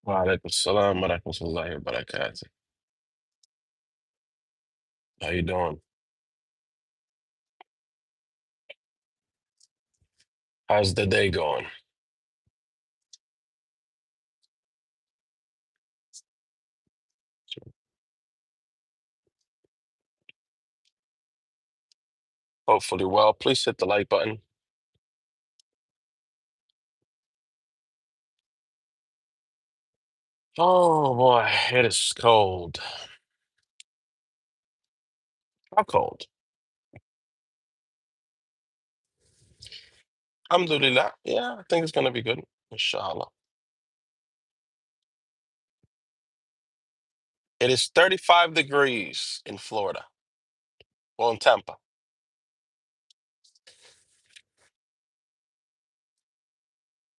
Wa salam wa rahmatullahi wa barakatuh. How you doing? How's the day going? Hopefully well. Please hit the like button. Oh boy, it is cold. How cold? Alhamdulillah. Yeah, I think it's gonna be good. Inshallah. It is 35 degrees in Florida. Well, in Tampa.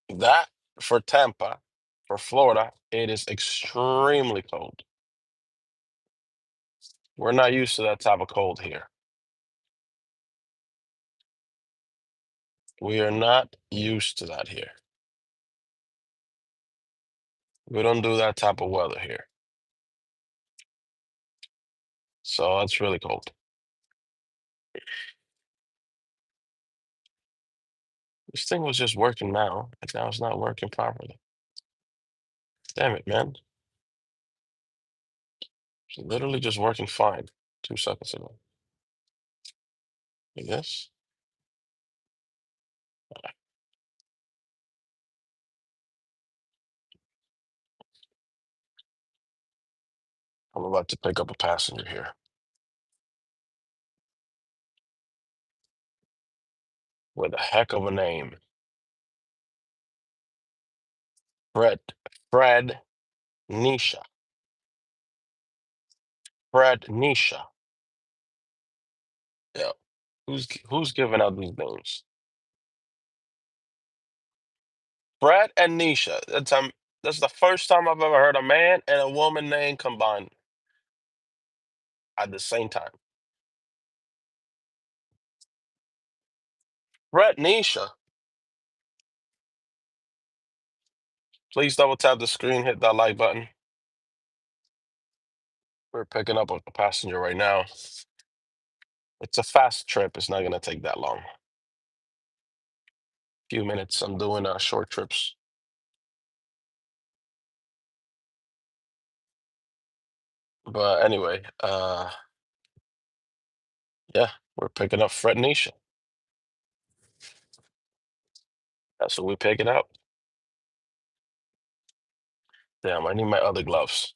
That for Tampa, for Florida, it is extremely cold. We're not used to that type of cold here. We are not used to that here. We don't do that type of weather here. So it's really cold. This thing was just working now, and now it's not working properly. Damn it, man. It's literally just working fine 2 seconds ago. Like this. I'm about to pick up a passenger here with a heck of a name. Fred. Fred Nisha. Fred Nisha. Yeah. Who's giving out these names? Fred and Nisha. That's the first time I've ever heard a man and a woman name combined at the same time. Fred Nisha. Please double tap the screen, hit that like button. We're picking up a passenger right now. It's a fast trip. It's not gonna take that long. Few minutes. I'm doing short trips. But anyway, yeah, we're picking up Fred Nation. That's what we're picking up. Damn, I need my other gloves.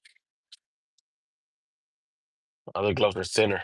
Other gloves are thinner.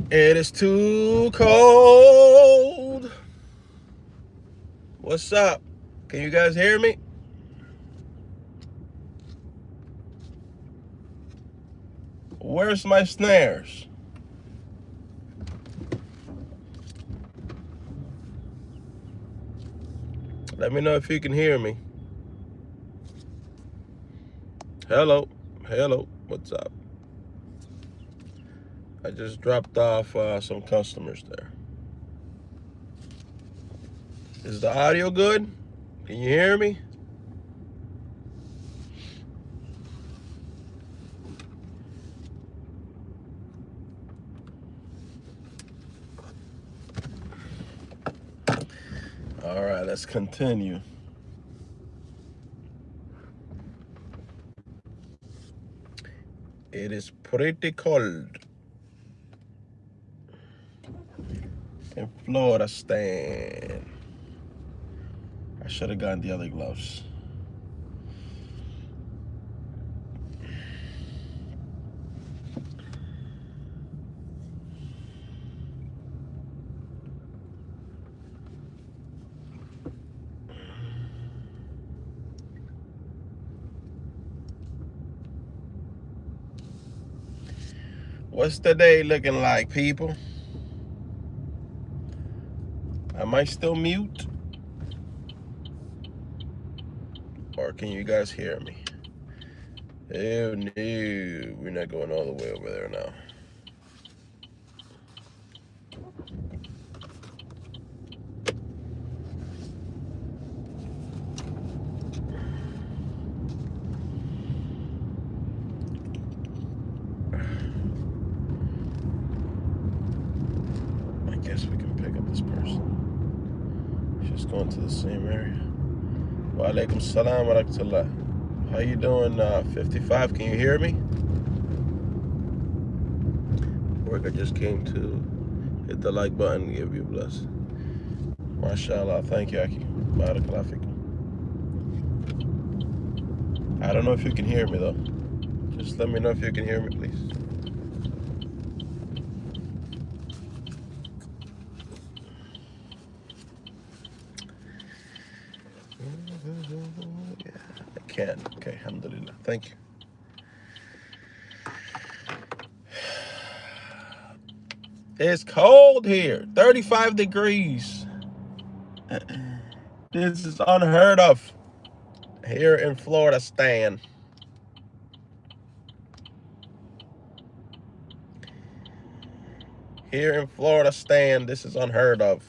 It is too cold. What's up? Can you guys hear me? Where's my snares? Let me know if you can hear me. Hello. Hello. What's up? I just dropped off some customers there. Is the audio good? Can you hear me? All right, let's continue. It is pretty cold in Florida stand. I should have gotten the other gloves. What's the day looking like, people? Am I still mute? Or can you guys hear me? Oh no, we're not going all the way over there now. I guess we can pick up this person. She's going to the same area. Wa alaikum salam wa rahmatullah. How you doing, 55? Can you hear me? Worker just came to hit the like button and give you a bless. MashaAllah. Thank you, Aki. Barakallah fikum. I don't know if you can hear me, though. Just let me know if you can hear me, please. Yeah, I can. Okay, alhamdulillah. Thank you. It's cold here. 35 degrees. This is unheard of here in Florida stand. Here in Florida stand, this is unheard of.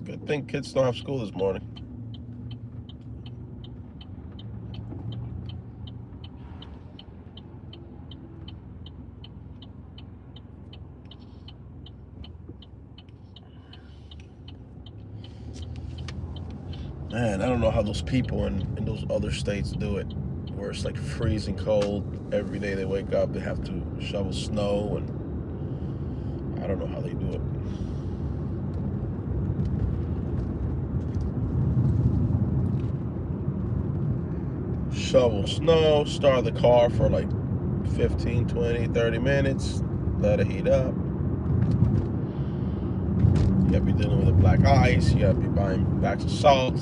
Good thing kids don't have school this morning. Man, I don't know how those people in those other states do it, where it's like freezing cold. Every day they wake up, they have to shovel snow, and I don't know how they do it. Shovel snow, start the car for like 15, 20, 30 minutes, let it heat up. You gotta be dealing with the black ice, you gotta be buying bags of salt.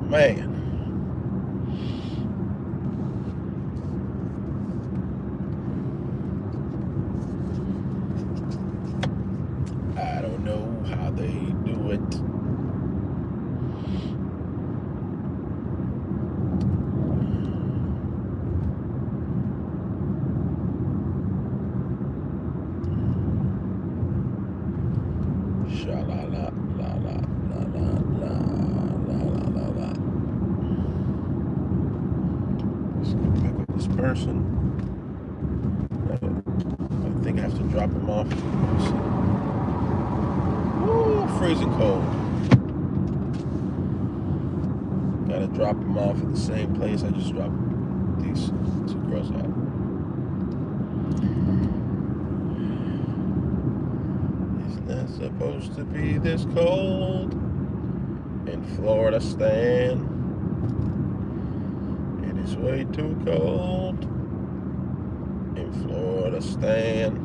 Man. I don't know how they do it. Sha-la-la, la-la, la-la, la-la-la-la-la. Let's go pick up this person. I think I have to drop him off. Ooh, freezing cold. Gotta drop him off at the same place I just dropped these two girls off. Not supposed to be this cold in Florida, Stan. It is way too cold in Florida, Stan.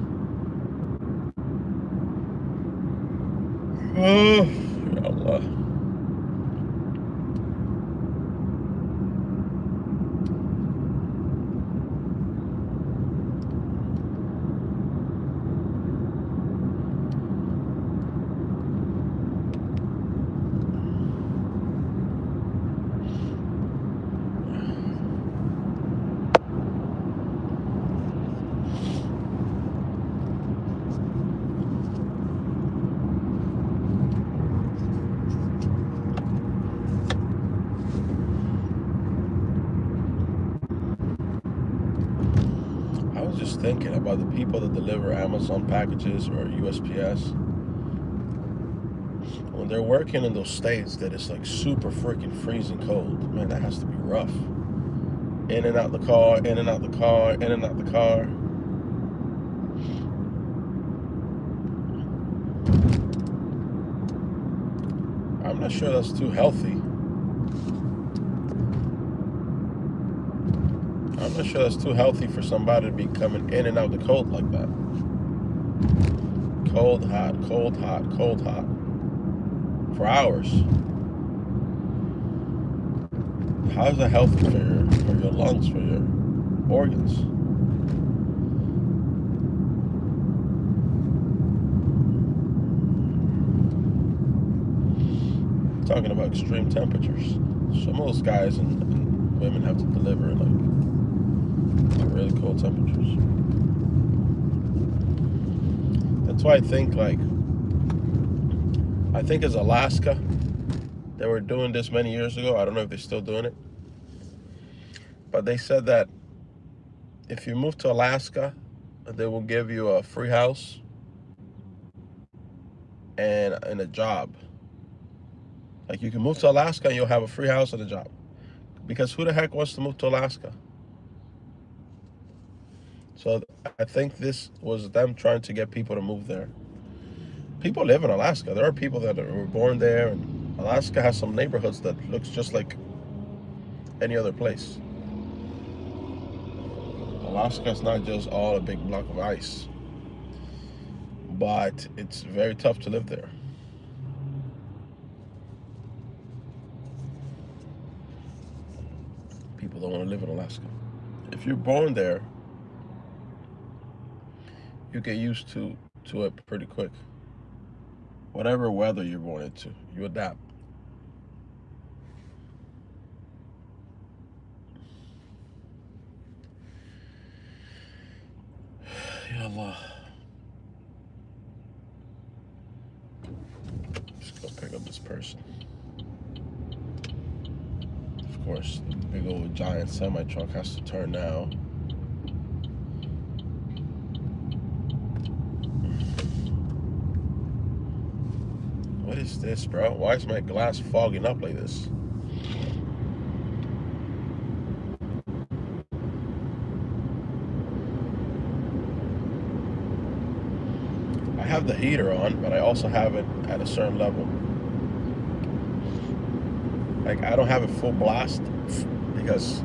Oh, ya Allah. I was just thinking about the people that deliver Amazon packages or USPS. When they're working in those states that it's like super freaking freezing cold, man, that has to be rough. In and out the car, in and out the car, in and out the car. I'm not sure that's too healthy. I'm not sure that's too healthy for somebody to be coming in and out the cold like that. Cold, hot, cold, hot, cold, hot. For hours. How's that healthy for your lungs, for your organs? Talking about extreme temperatures. Some of those guys and women have to deliver like really cold temperatures. That's why I think it's Alaska. They were doing this many years ago. I don't know if they're still doing it. But they said that if you move to Alaska, they will give you a free house and a job. Like you can move to Alaska and you'll have a free house and a job. Because who the heck wants to move to Alaska? So I think this was them trying to get people to move there. People live in Alaska. There are people that were born there, and Alaska has some neighborhoods that looks just like any other place. Alaska is not just all a big block of ice, but it's very tough to live there. People don't want to live in Alaska. If you're born there, you get used to it pretty quick. Whatever weather you're born into, you adapt. Ya Allah. Just go pick up this person. Of course, the big old giant semi truck has to turn now. What is this, bro? Why is my glass fogging up like this? I have the heater on, but I also have it at a certain level. Like, I don't have it full blast because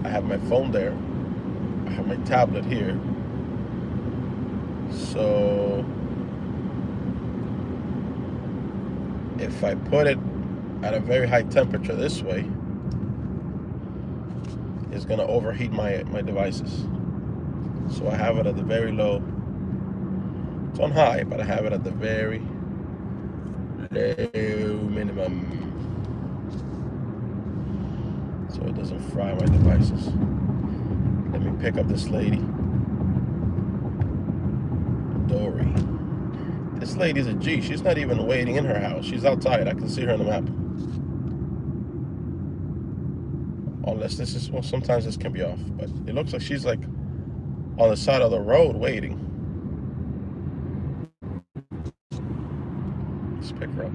I have my phone there. I have my tablet here. So if I put it at a very high temperature this way, it's gonna overheat my devices. So I have it at the very low. It's on high, but I have it at the very low minimum. So it doesn't fry my devices. Let me pick up this lady. Dory. This lady's a G. She's not even waiting in her house. She's outside. I can see her on the map. Unless this is, well, sometimes this can be off, but it looks like she's like on the side of the road waiting. Let's pick her up.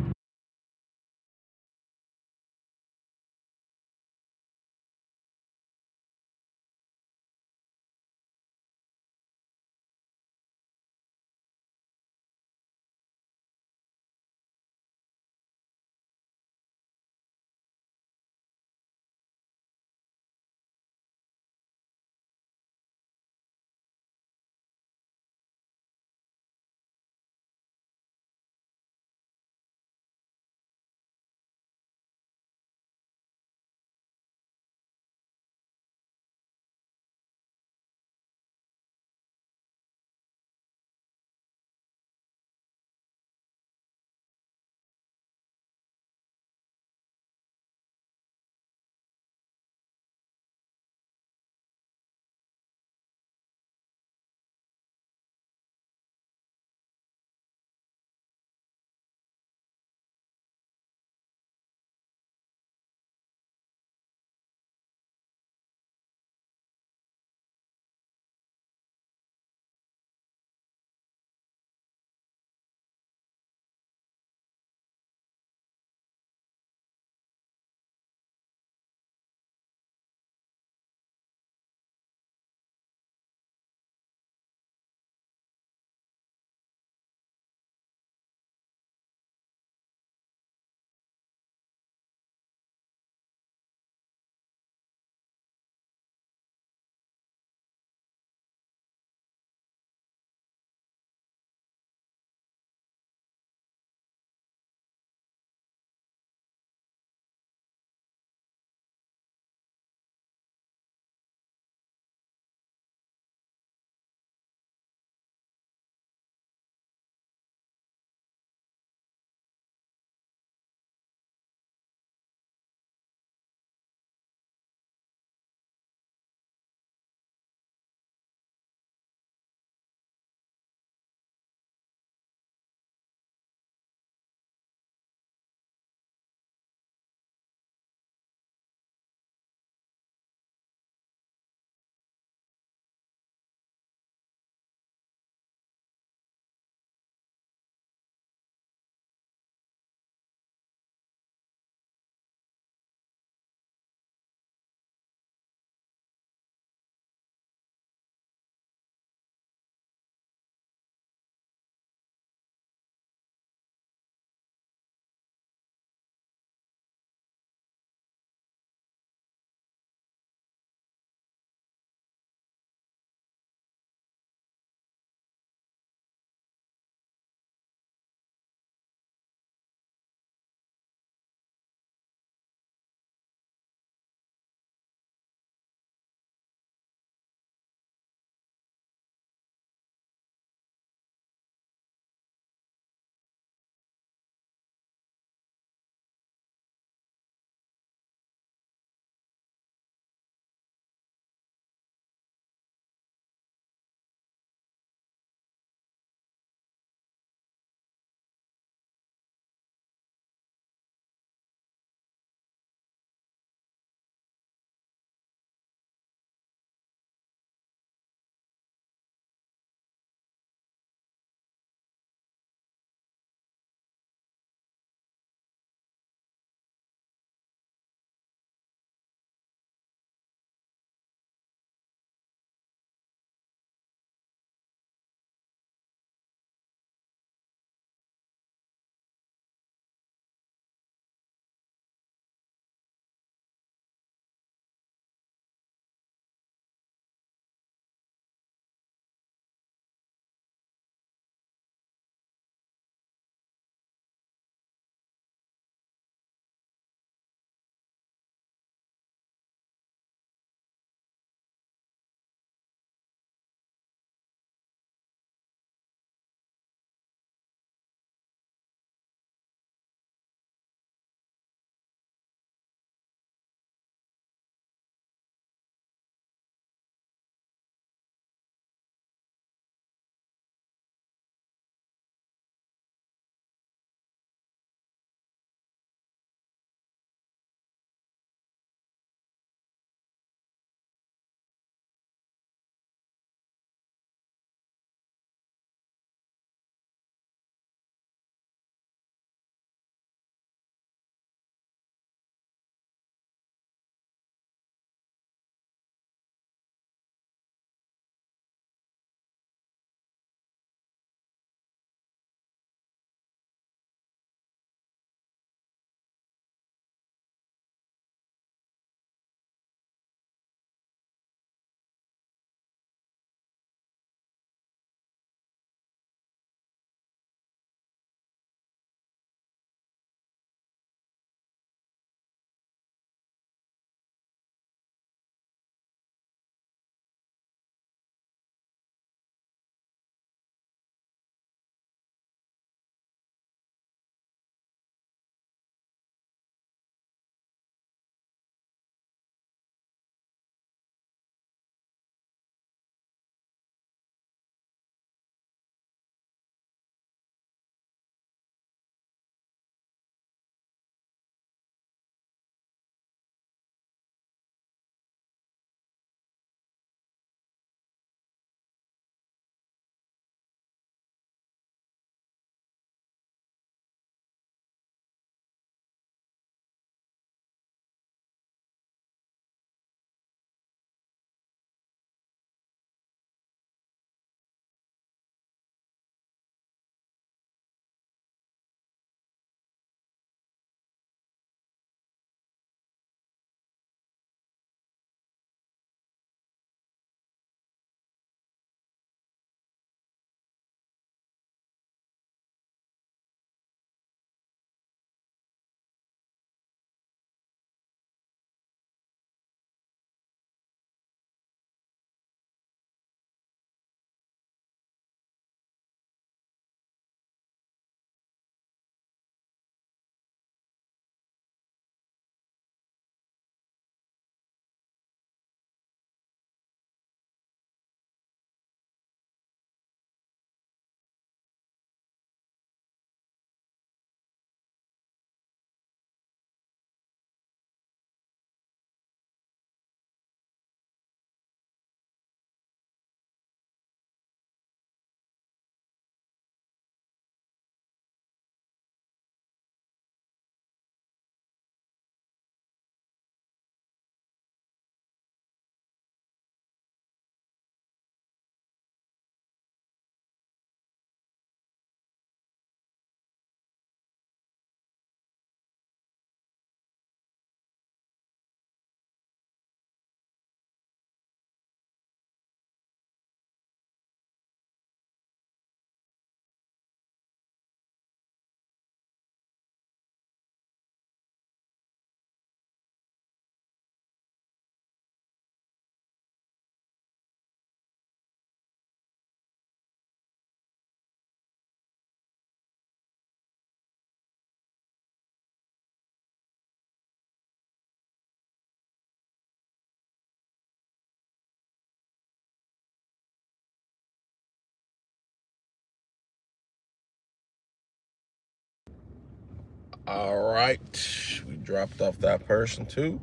All right, we dropped off that person too.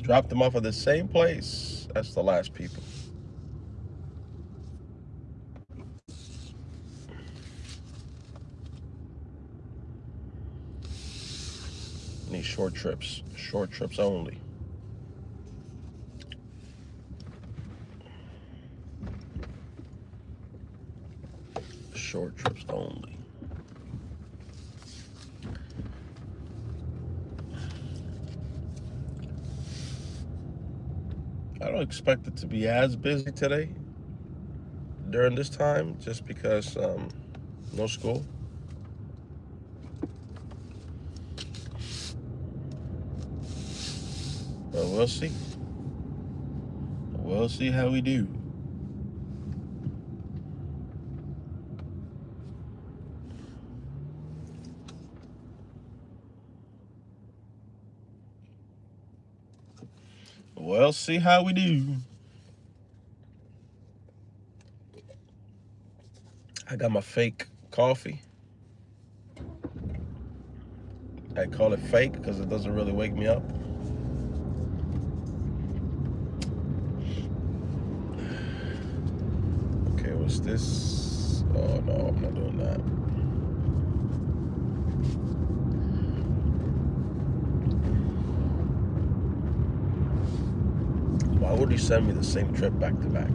Dropped them off at the same place as the last people. Need short trips only. Short trips only. I don't expect it to be as busy today during this time, just because no school. But we'll see. We'll see how we do. We'll see how we do. I got my fake coffee. I call it fake because it doesn't really wake me up. Okay, what's this? Oh no, I'm not doing that. Why would he send me the same trip back to back?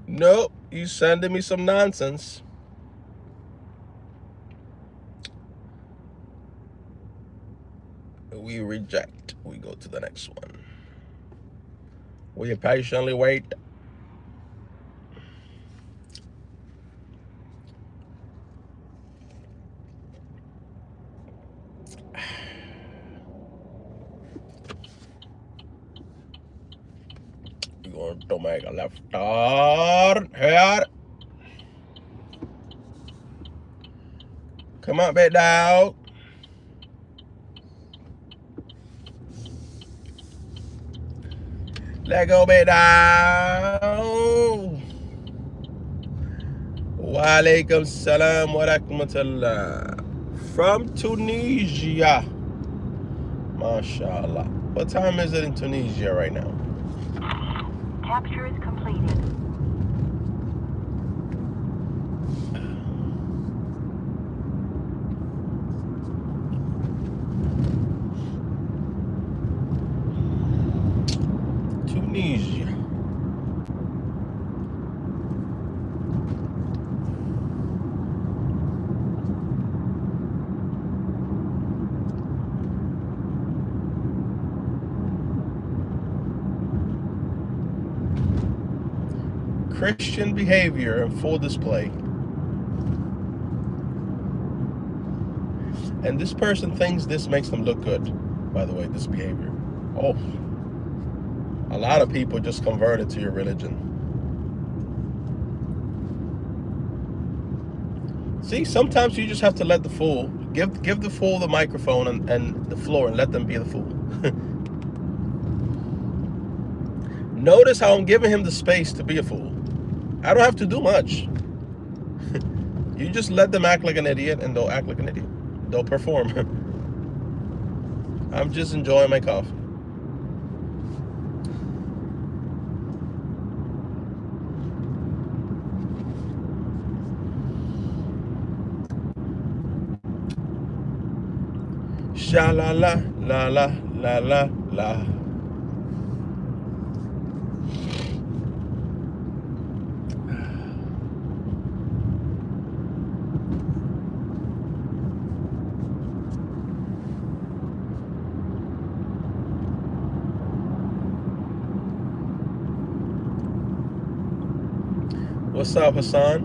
Nope, you sending me some nonsense. We reject. We go to the next one. We patiently wait. We're going to make a left turn here. Come on, big dog. Let go, big dog. Wa alaikum salam wa rahmatullah. From Tunisia. MashaAllah. What time is it in Tunisia right now? Capture is completed. Tunisia. Christian behavior in full display. And this person thinks this makes them look good, by the way, this behavior. Oh, a lot of people just converted to your religion. See, sometimes you just have to let the fool, give the fool the microphone and the floor and let them be the fool. Notice how I'm giving him the space to be a fool. I don't have to do much. You just let them act like an idiot and they'll act like an idiot. They'll perform. I'm just enjoying my coffee. Sha la la la la la la la. What's up, Hassan?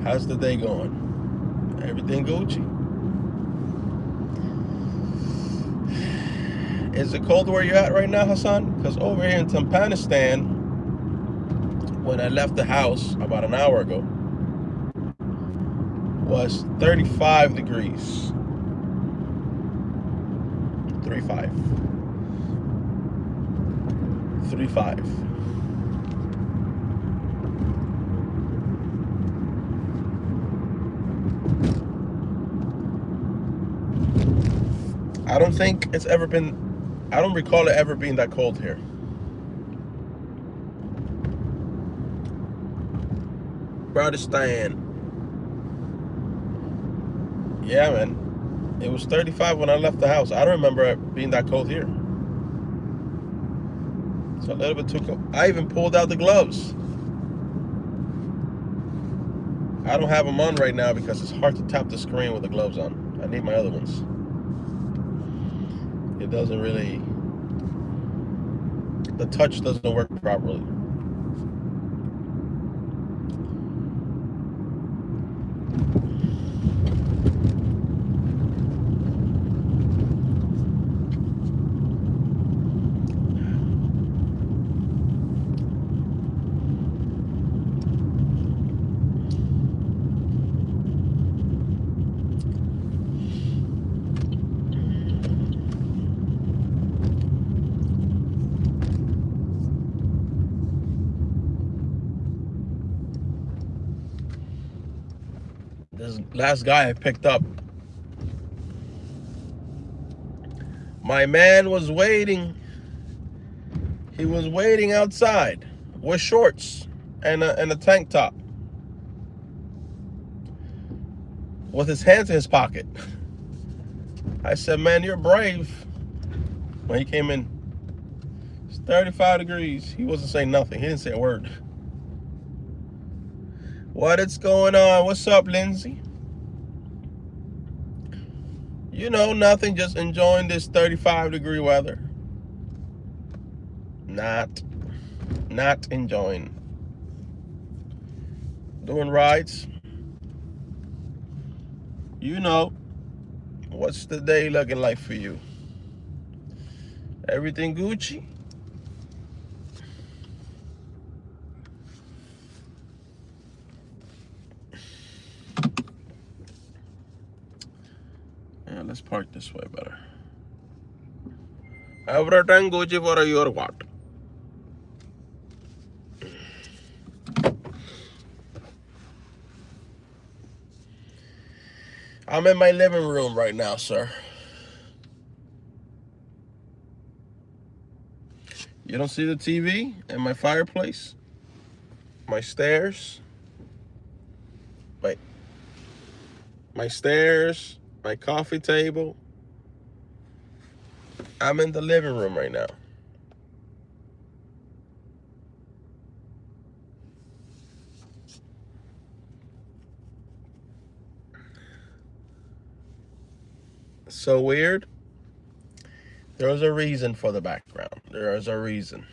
How's the day going? Everything Gucci? Is it cold where you're at right now, Hassan? Because over here in Tampanistan, when I left the house about an hour ago, was 35 degrees. 35. 35. I don't think it's ever been, I don't recall it ever being that cold here. Broadistan. Yeah, man. It was 35 when I left the house. I don't remember it being that cold here. It's a little bit too cold. I even pulled out the gloves. I don't have them on right now because it's hard to tap the screen with the gloves on. I need my other ones. It doesn't really, the touch doesn't work properly. This last guy I picked up, my man was waiting. He was waiting outside with shorts and a tank top with his hands in his pocket. I said, man, you're brave. When he came in, it's 35 degrees. He wasn't saying nothing. He didn't say a word. What is going on? What's up, Lindsay? You know, nothing, just enjoying this 35-degree weather. Not enjoying. Doing rides. You know, what's the day looking like for you? Everything Gucci? Yeah, let's park this way better. Everything Gucci for your what? I'm in my living room right now, sir. You don't see the TV and my fireplace? My stairs? Wait. My stairs, my coffee table. I'm in the living room right now. So weird. There's a reason for the background. There is a reason.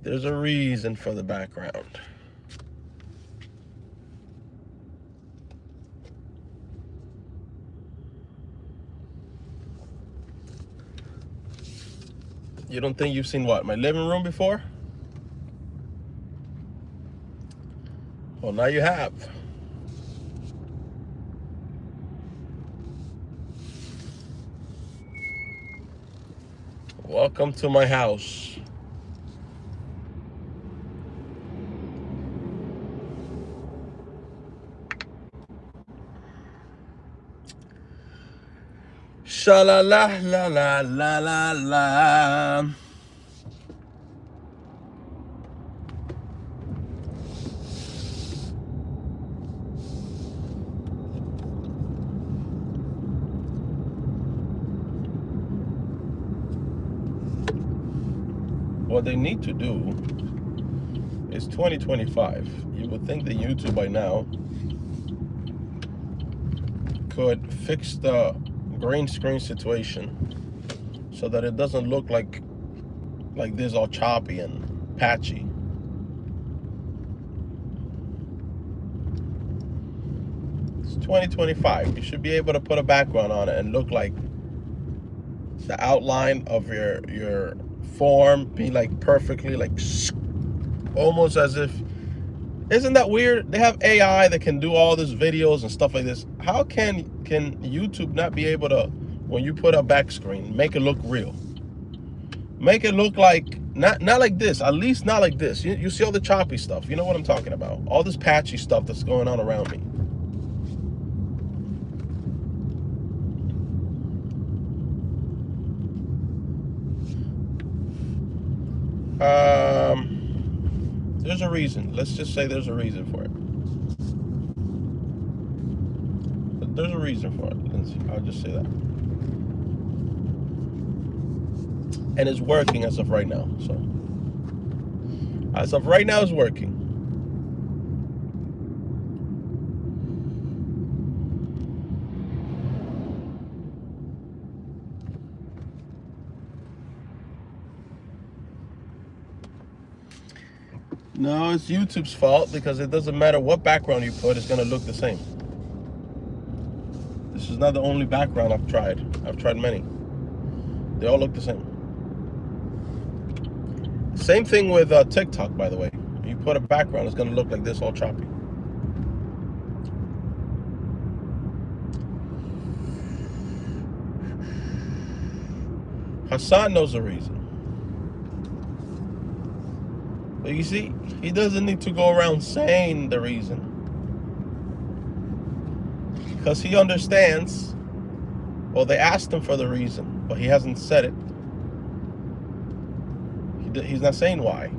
There's a reason for the background. You don't think you've seen what? My living room before? Well, now you have. Welcome to my house. Sha la la la la la la la. what they need to do is 2025. You would think that YouTube by now could fix the green screen situation so that it doesn't look like this, all choppy and patchy. It's 2025. You should be able to put a background on it and look like the outline of your form be like perfectly, like almost as if. Isn't that weird? They have AI that can do all these videos and stuff like this. How can YouTube not be able to, when you put a back screen, make it look real? Make it look like not like this. At least not like this. You see all the choppy stuff. You know what I'm talking about. All this patchy stuff that's going on around me. There's a reason. Let's just say there's a reason for it. There's a reason for it. I'll just say that. And it's working as of right now. So as of right now, it's working. No, it's YouTube's fault because it doesn't matter what background you put, it's gonna look the same. This is not the only background I've tried. I've tried many. They all look the same. Same thing with TikTok, by the way. You put a background, it's gonna look like this, all choppy. Hassan knows the reason. But you see, he doesn't need to go around saying the reason. Because he understands, well, they asked him for the reason, but he hasn't said it. He's not saying why.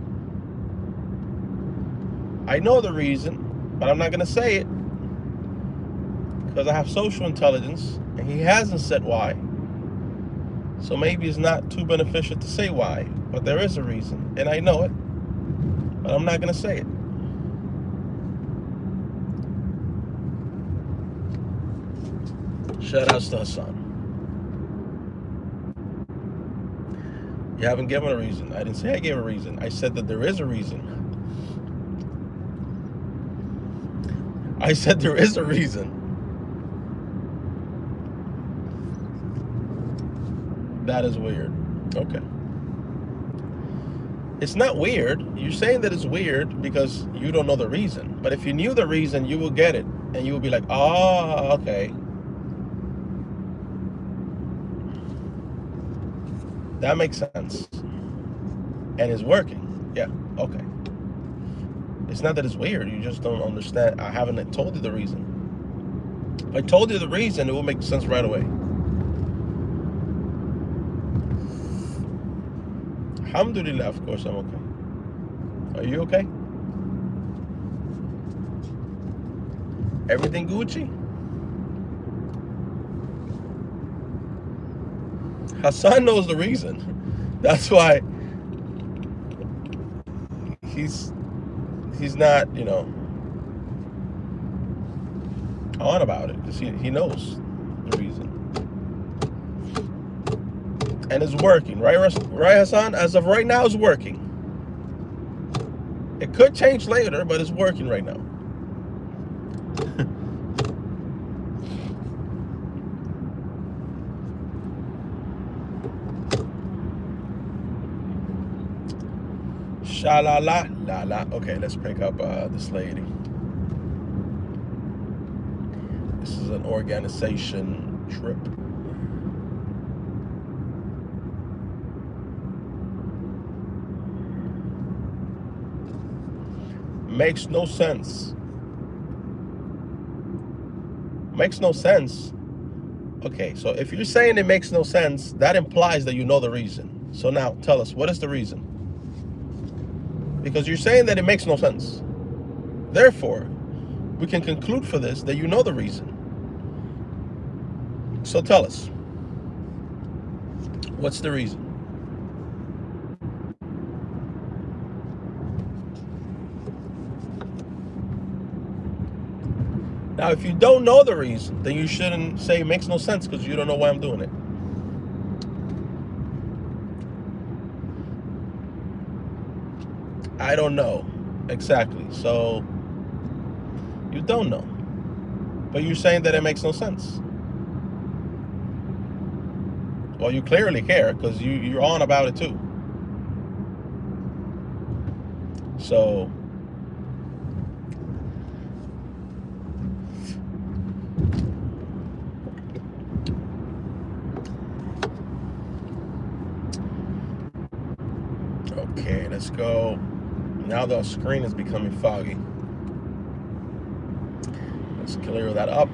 I know the reason, but I'm not going to say it. Because I have social intelligence, and he hasn't said why. So maybe it's not too beneficial to say why, but there is a reason, and I know it. But I'm not going to say it. Shout outs to Hassan. You haven't given a reason. I didn't say I gave a reason. I said that there is a reason. I said there is a reason. That is weird. Okay. It's not weird. You're saying that it's weird because you don't know the reason. But if you knew the reason, you will get it. And you will be like, oh, okay. That makes sense. And it's working. Yeah, okay. It's not that it's weird. You just don't understand. I haven't told you the reason. If I told you the reason, it will make sense right away. Alhamdulillah, of course I'm okay. Are you okay? Everything Gucci? Hassan knows the reason. That's why he's not, on about it. Because he knows the reason. And it's working, right, Hassan? As of right now, it's working. It could change later, but it's working right now. Sha-la-la, la-la. Okay, let's pick up this lady. This is an organization trip. Makes no sense. Makes no sense. Okay, so if you're saying it makes no sense, that implies that you know the reason. So now tell us, what is the reason? Because you're saying that it makes no sense. Therefore, we can conclude for this that you know the reason. So tell us, what's the reason? Now, if you don't know the reason, then you shouldn't say it makes no sense because you don't know why I'm doing it. I don't know exactly. So you don't know. But you're saying that it makes no sense. Well, you clearly care because you're on about it too. So okay, let's go. Now the screen is becoming foggy. Let's clear that up.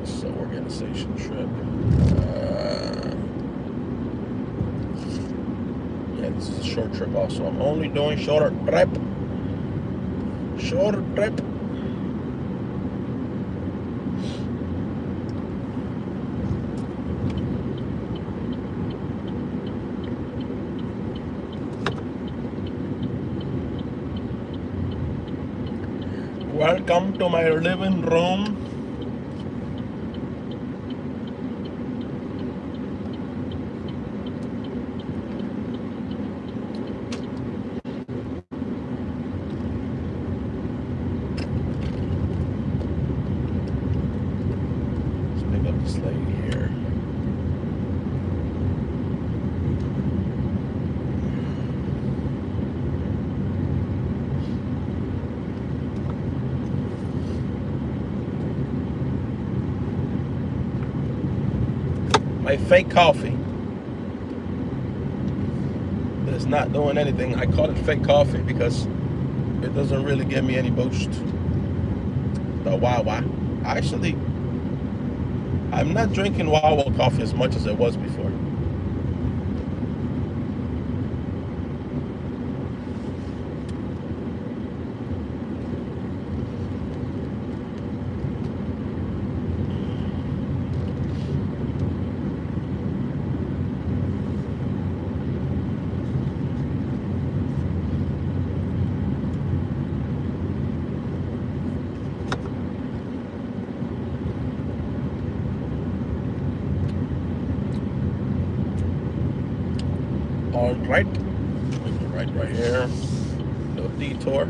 So organization trip. Yeah, this is a short trip also. I'm only doing shorter trip. Short trip. Welcome to my living room. Let's pick up this lady here. My fake coffee is not doing anything. I call it fake coffee because it doesn't really give me any boost. The Wawa. Actually, I'm not drinking Wawa coffee as much as I was before. All right. Right here. No detour.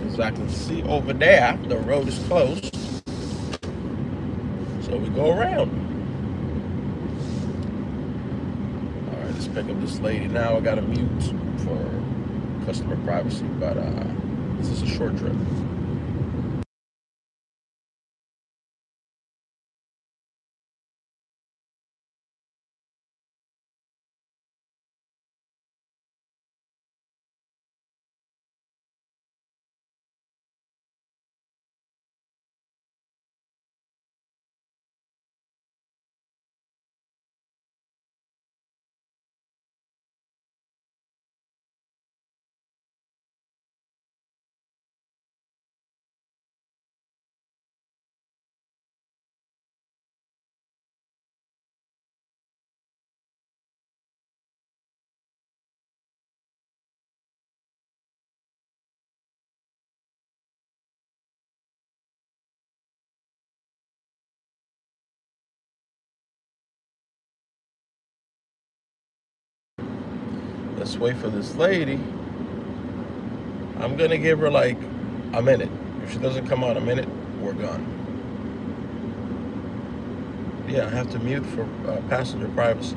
As I can see over there, the road is closed. So we go around. All right, let's pick up this lady now. I got to mute for customer privacy, but this is a short trip. Let's wait for this lady. I'm gonna give her like a minute. If she doesn't come out a minute, we're gone. Yeah, I have to mute for passenger privacy.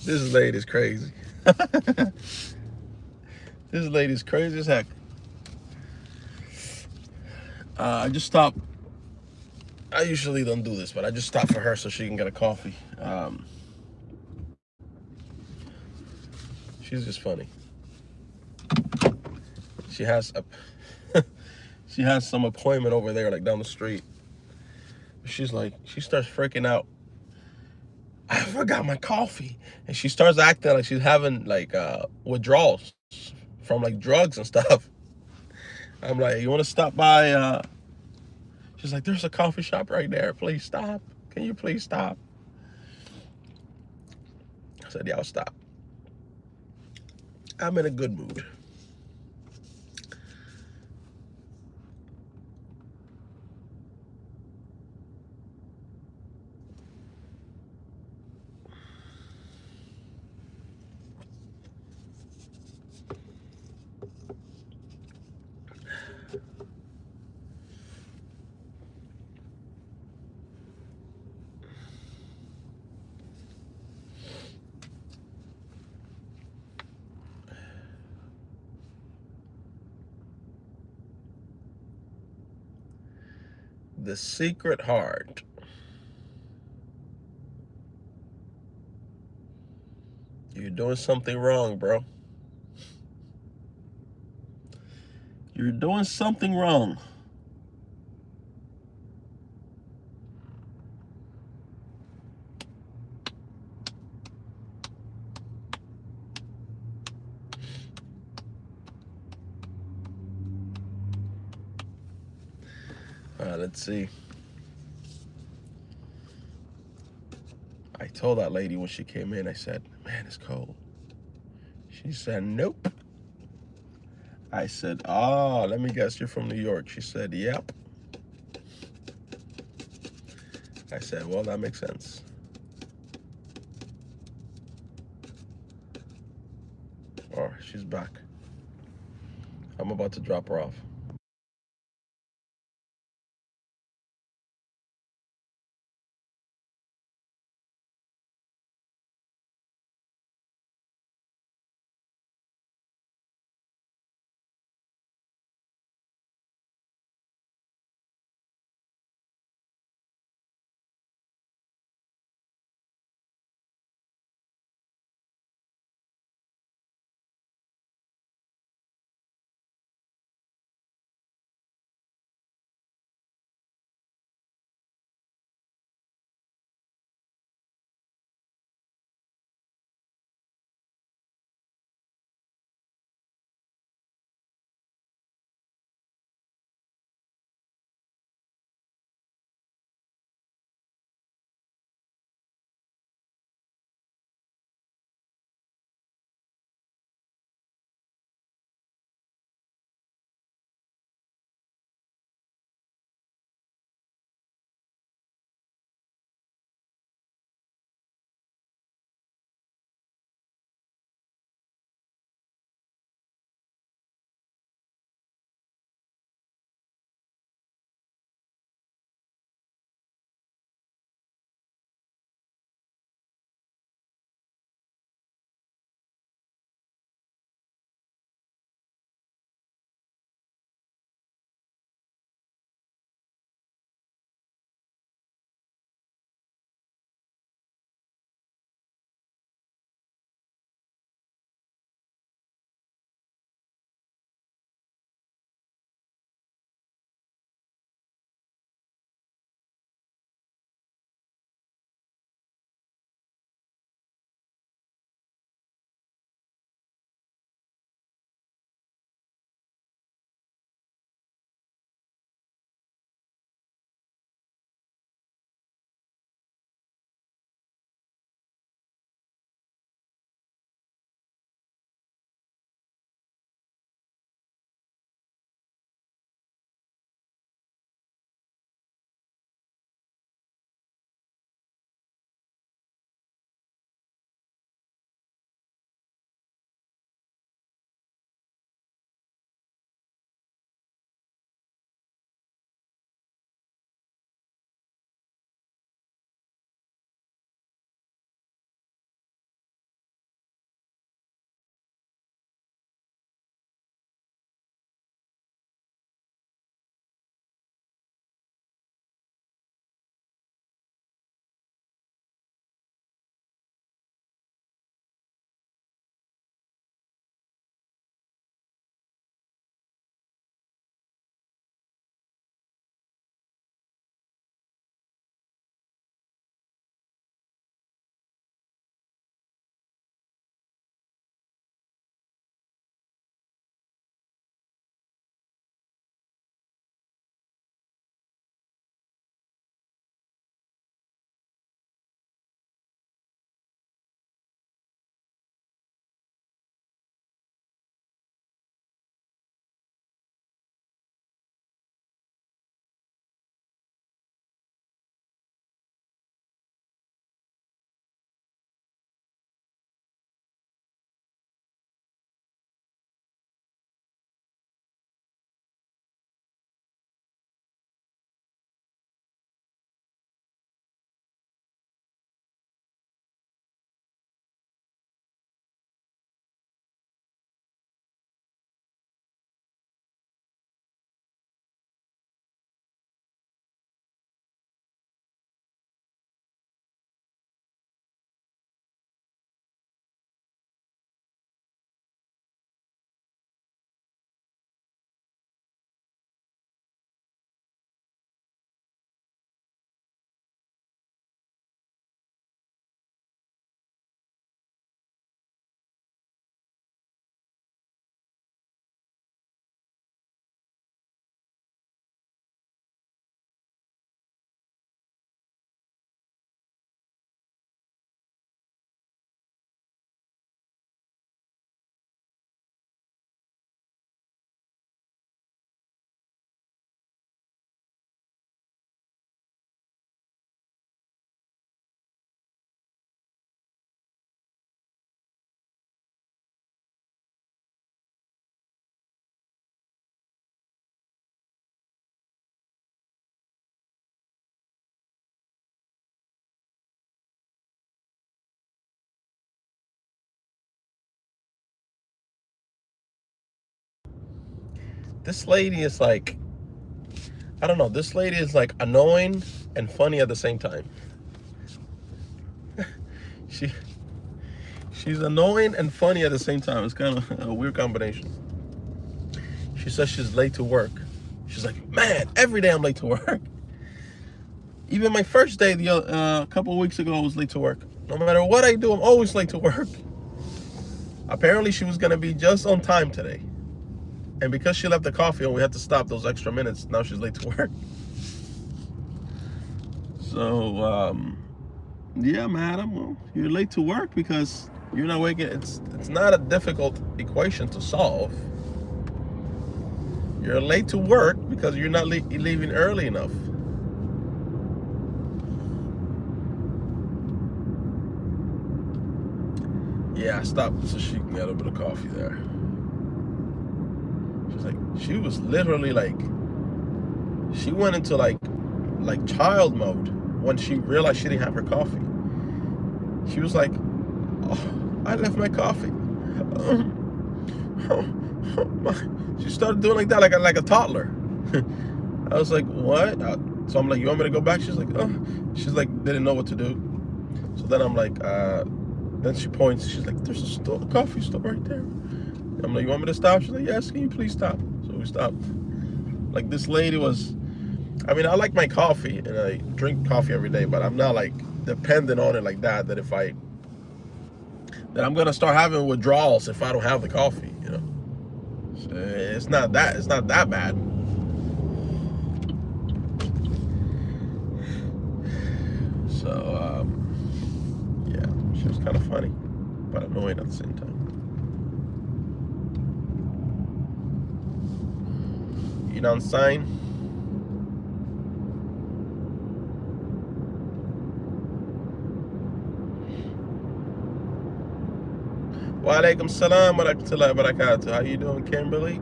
This lady's crazy. This lady's crazy as heck. I just stopped. I usually don't do this, but I just stopped for her so she can get a coffee. She's just funny. She has a she has some appointment over there, like down the street. She's like, she starts freaking out. I forgot my coffee, and she starts acting like she's having like withdrawals from like drugs and stuff. I'm like, you want to stop by? She's like, there's a coffee shop right there. Please stop. Can you please stop? I said, yeah, I'll stop. I'm in a good mood. The secret heart. You're doing something wrong, bro. You're doing something wrong. Let's see. I told that lady when she came in, I said, man, it's cold. She said, nope. I said, oh, let me guess, you're from New York. She said, yep. I said, well, that makes sense. Oh, she's back. I'm about to drop her off. This lady is like, I don't know. This lady is like annoying and funny at the same time. she she's annoying and funny at the same time. It's kind of a weird combination. She says she's late to work. She's like, man, every day I'm late to work. Even my first day, a couple of weeks ago, I was late to work. No matter what I do, I'm always late to work. Apparently, she was gonna be just on time today, and because she left the coffee and we had to stop those extra minutes, now she's late to work. So, yeah, madam, well, you're late to work because you're not waking. It's not a difficult equation to solve. You're late to work because you're not leaving early enough. Yeah, I stopped so she can get a bit of coffee there. She's like, she was literally like, she went into like child mode when she realized she didn't have her coffee. She was like, oh, I left my coffee. She started doing like that, like a toddler. I was like, what? So I'm like, you want me to go back? She's like, oh. She's like, didn't know what to do. So then I'm like, then she points. She's like, there's a coffee store right there. I'm like, you want me to stop? She's like, yes, can you please stop? So we stopped. Like, this lady was, I mean, I like my coffee and I drink coffee every day, but I'm not like dependent on it like that. That I'm gonna start having withdrawals if I don't have the coffee. You know, so it's not that bad. So yeah, she was kind of funny, but annoying at the same time. You know what I'm saying? Wa alaikum salam wa rahmatullahi wa barakatuh. How you doing, Kimberly?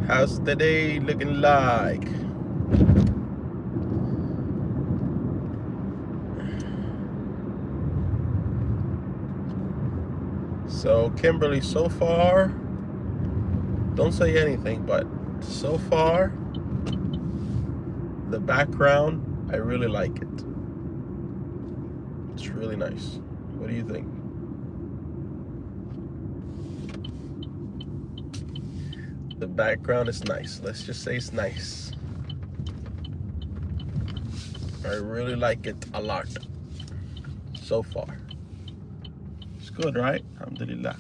How's the day looking like? So, Kimberly, so far, don't say anything, but so far, the background, I really like it. It's really nice. What do you think? The background is nice. Let's just say it's nice. I really like it a lot so far. It's good, right? Alhamdulillah.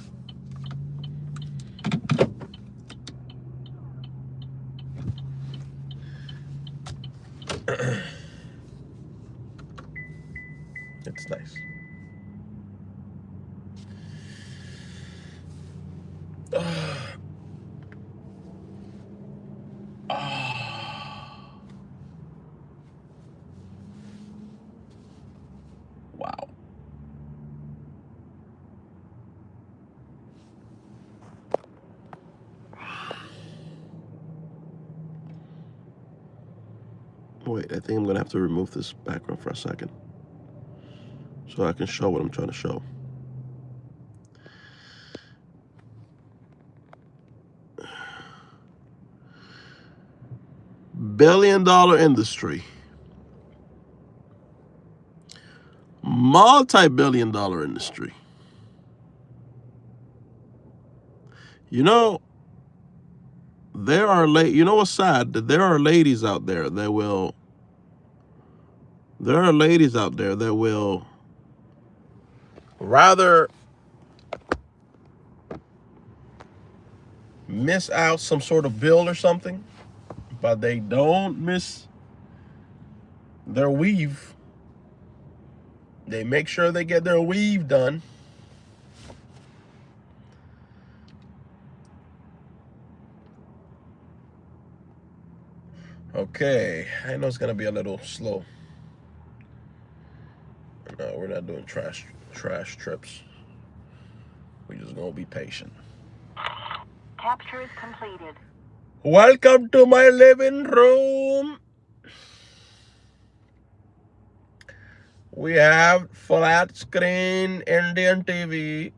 It's nice. Wow. Wait, I think I'm gonna have to remove this background for a second so I can show what I'm trying to show. Billion-dollar industry. Multi-billion-dollar industry. You know, you know what's sad? That there are ladies out there that will rather miss out some sort of bill or something, but they don't miss their weave. They make sure they get their weave done. Okay, I know it's gonna be a little slow. No, we're not doing trash trips. We're just gonna be patient. Capture is completed. Welcome to my living room. We have flat screen Indian TV.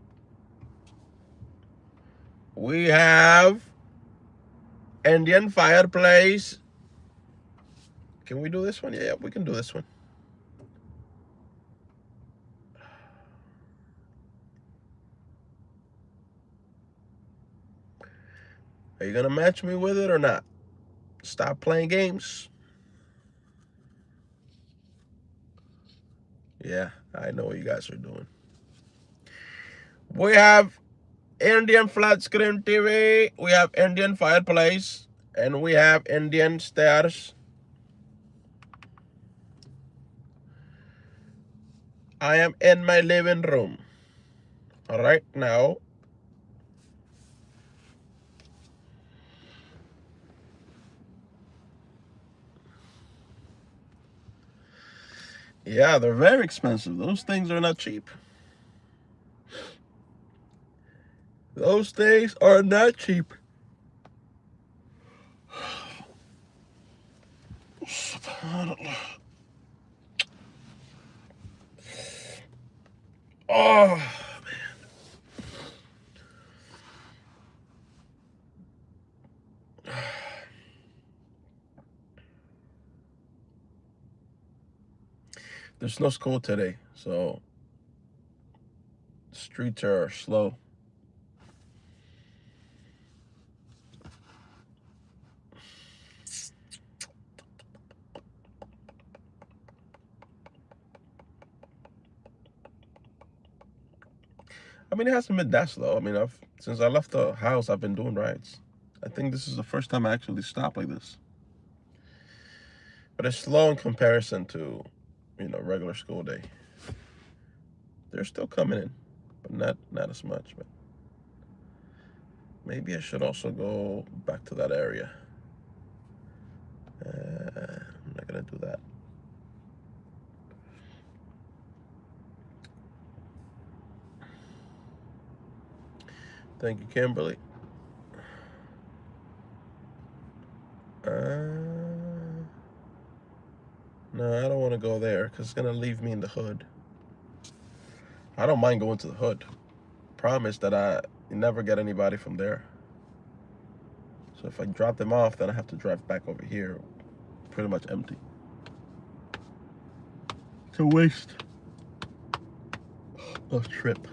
We have Indian fireplace. Can we do this one? Yeah, we can do this one. Are you gonna match me with it or not? Stop playing games. Yeah, I know what you guys are doing. We have Indian flat screen TV. We have Indian fireplace. And we have Indian stairs. I am in my living room right now. Yeah, they're very expensive. Those things are not cheap. Those things are not cheap. Oh, there's no school today, so the streets are slow. I mean, it hasn't been that slow. I mean, since I left the house, I've been doing rides. I think this is the first time I actually stopped like this. But it's slow in comparison to, regular school day. They're still coming in, but not as much. But maybe I should also go back to that area. I'm not gonna do that. Thank you, Kimberly. No, I don't want to go there because it's gonna leave me in the hood. I don't mind going to the hood. Promise that I never get anybody from there. So if I drop them off, then I have to drive back over here, pretty much empty. It's a waste of trip.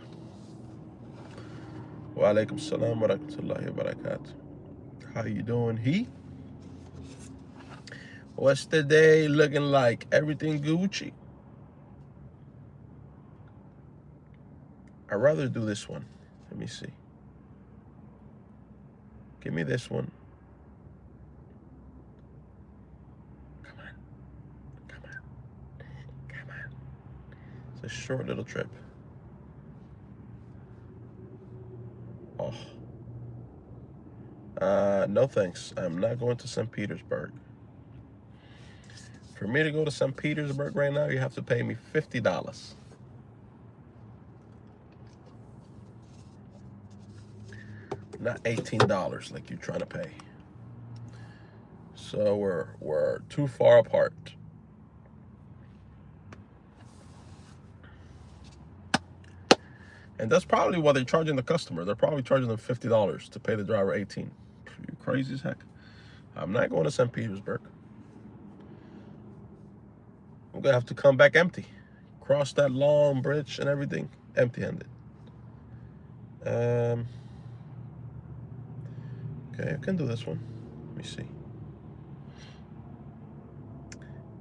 Wa alaikum salam wa rahmatullahi wa barakatuh. How you doing, What's the day looking like? Everything Gucci? I'd rather do this one. Let me see. Give me this one. Come on. Come on. Come on. It's a short little trip. Oh. No thanks. I'm not going to St. Petersburg. For me to go to St. Petersburg right now, you have to pay me $50. Not $18 like you're trying to pay. So we're too far apart. And that's probably what they're charging the customer. They're probably charging them $50 to pay the driver $18. You're crazy as heck. I'm not going to St. Petersburg. I'm gonna have to come back empty. Cross that long bridge and everything empty-handed. Okay, I can do this one. Let me see.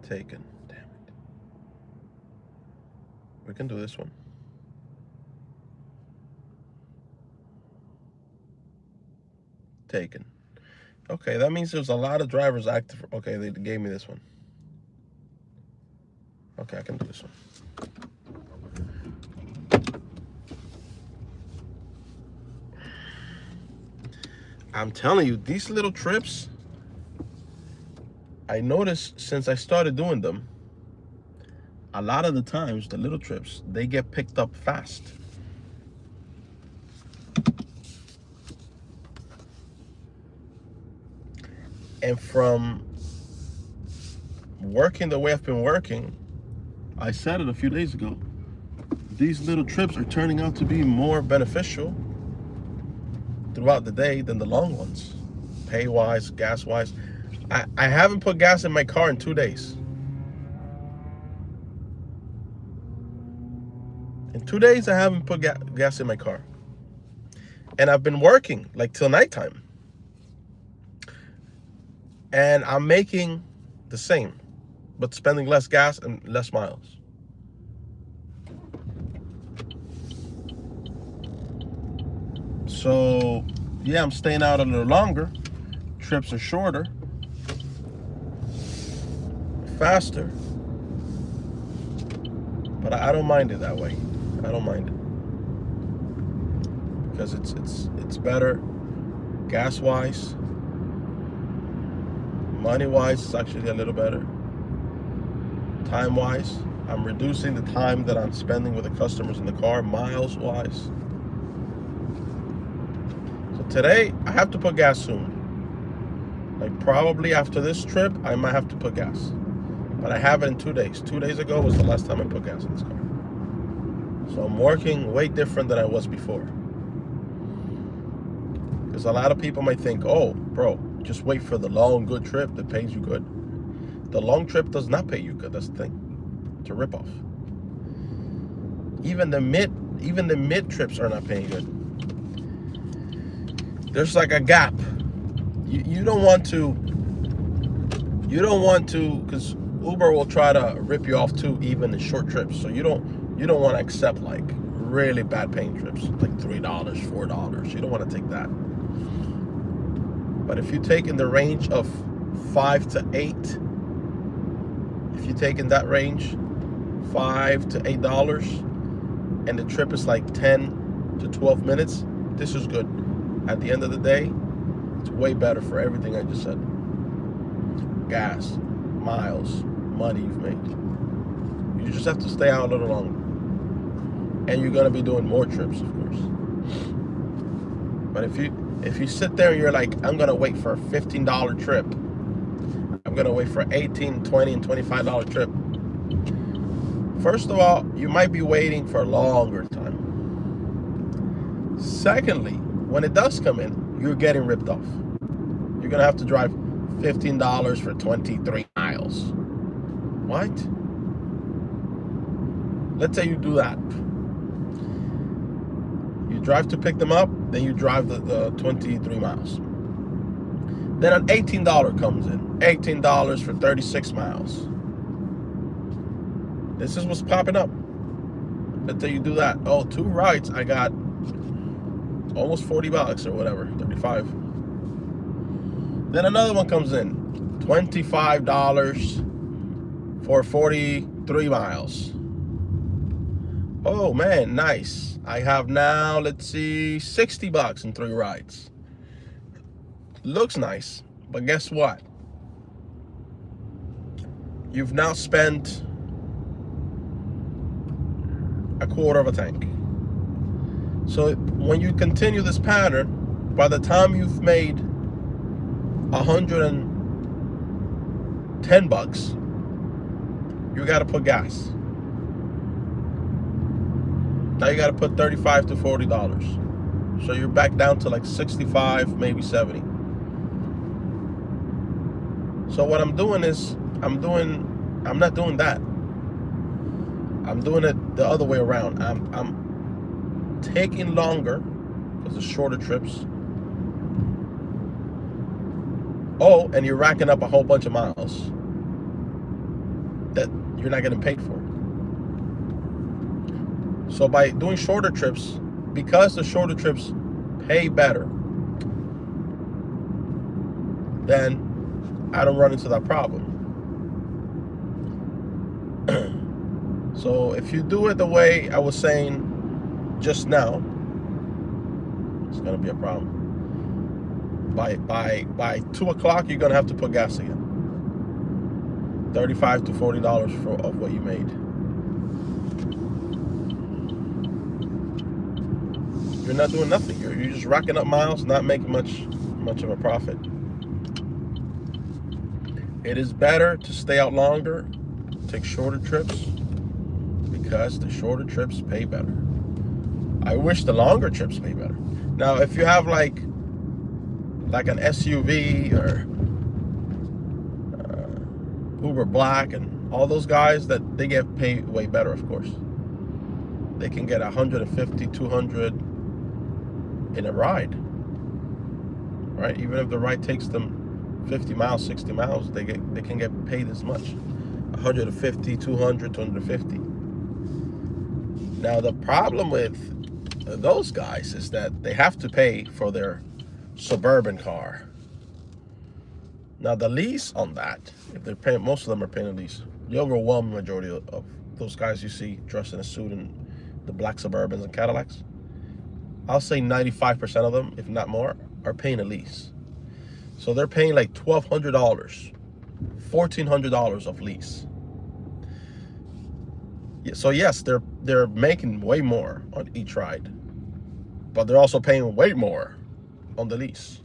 Taken. Damn it. We can do this one. Taken. Okay, that means there's a lot of drivers active. Okay, they gave me this one. Okay, I can do this one. I'm telling you, these little trips, I noticed since I started doing them, a lot of the times, the little trips, they get picked up fast. And from working the way I've been working, I said it a few days ago, these little trips are turning out to be more beneficial throughout the day than the long ones. pay-wise, gas-wise. I haven't put gas in my car in 2 days. In 2 days, I haven't put gas in my car. And I've been working like till nighttime. And I'm making the same, but spending less gas and less miles. So, yeah, I'm staying out a little longer. Trips are shorter, faster. But I don't mind it that way. I don't mind it. Because it's better gas-wise. Money-wise, it's actually a little better. Time-wise, I'm reducing the time that I'm spending with the customers in the car, miles-wise. So today, I have to put gas soon. Like probably after this trip, I might have to put gas. But I have it in 2 days. 2 days ago was the last time I put gas in this car. So I'm working way different than I was before. Because a lot of people might think, oh, bro, just wait for the long, good trip that pays you good. The long trip does not pay you good. That's the thing. It's a ripoff. Even the mid trips are not paying good. There's like a gap. You don't want to, because Uber will try to rip you off too, even in short trips. So you don't want to accept like really bad paying trips, like $3, $4. You don't want to take that. But if you take in the range of 5 to 8, if you take in that range, $5 to $8, and the trip is like 10 to 12 minutes, this is good. At the end of the day, it's way better for everything I just said. Gas, miles, money you've made. You just have to stay out a little longer. And you're gonna be doing more trips, of course. But if you sit there and you're like, I'm gonna wait for a $15 trip, I'm gonna wait for $18, $20, and $25 trip. First of all, you might be waiting for a longer time. Secondly, when it does come in, you're getting ripped off. You're gonna have to drive $15 for 23 miles. What? Let's say you do that. You drive to pick them up, then you drive the 23 miles. Then an $18 comes in. $18 for 36 miles. This is what's popping up. Let's say you do that. Oh, 2 rides, I got almost $40 or whatever, 35. Then another one comes in. $25 for 43 miles. Oh man, nice. I have now, let's see, $60 in 3 rides. Looks nice, but guess what? You've now spent a quarter of a tank. So when you continue this pattern, by the time you've made $110, you got to put gas. Now you got to put $35 to $40. So you're back down to like 65, maybe 70. So what I'm doing is, I'm not doing that. I'm doing it the other way around. I'm taking longer because it's shorter trips. Oh, and you're racking up a whole bunch of miles that you're not getting paid for. So by doing shorter trips, because the shorter trips pay better, then I don't run into that problem. So if you do it the way I was saying just now, it's gonna be a problem. By 2 o'clock, you're gonna have to put gas again. $35 to $40 of what you made. You're not doing nothing. You're just racking up miles, not making much of a profit. It is better to stay out longer, take shorter trips, because the shorter trips pay better. I wish the longer trips pay better. Now, if you have like like an SUV or Uber Black and all those guys, that they get paid way better, of course. They can get 150, 200 in a ride, right? Even if the ride takes them 50 miles, 60 miles, they can get paid as much. 150, 200, 250. Now the problem with those guys is that they have to pay for their suburban car. Now the lease on that, if they're paying, most of them are paying a lease. The overwhelming majority of those guys you see dressed in a suit and the black Suburbans and Cadillacs, I'll say 95% of them, if not more, are paying a lease. So they're paying like $1,200, $1,400 of lease. So yes, they're making way more on each ride, but they're also paying way more on the lease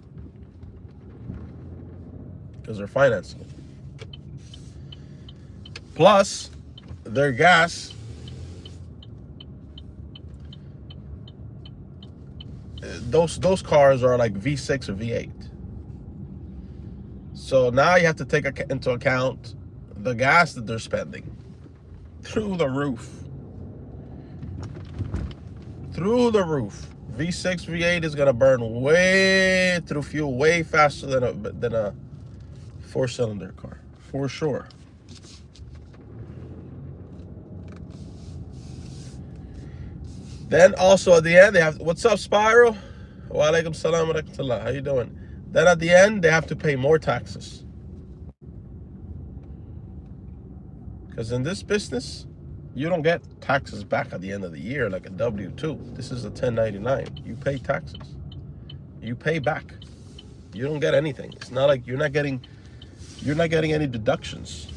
because they're financing it. Plus, their gas, those cars are like V6 or V8. So now you have to take into account the gas that they're spending through the roof. Through the roof. V6, V8 is gonna burn way through fuel way faster than a four-cylinder car, for sure. Then also at the end they have, what's up, Spiral? Wa alaikum salam wa rahmatullah. How you doing? Then at the end they have to pay more taxes. Because in this business, you don't get taxes back at the end of the year like a W-2. This is a 1099. You pay taxes. You pay back. You don't get anything. It's not like you're not getting any deductions.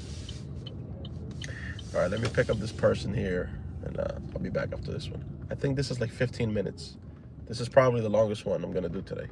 All right, let me pick up this person here, and I'll be back after this one. I think this is like 15 minutes. This is probably the longest one I'm gonna do today.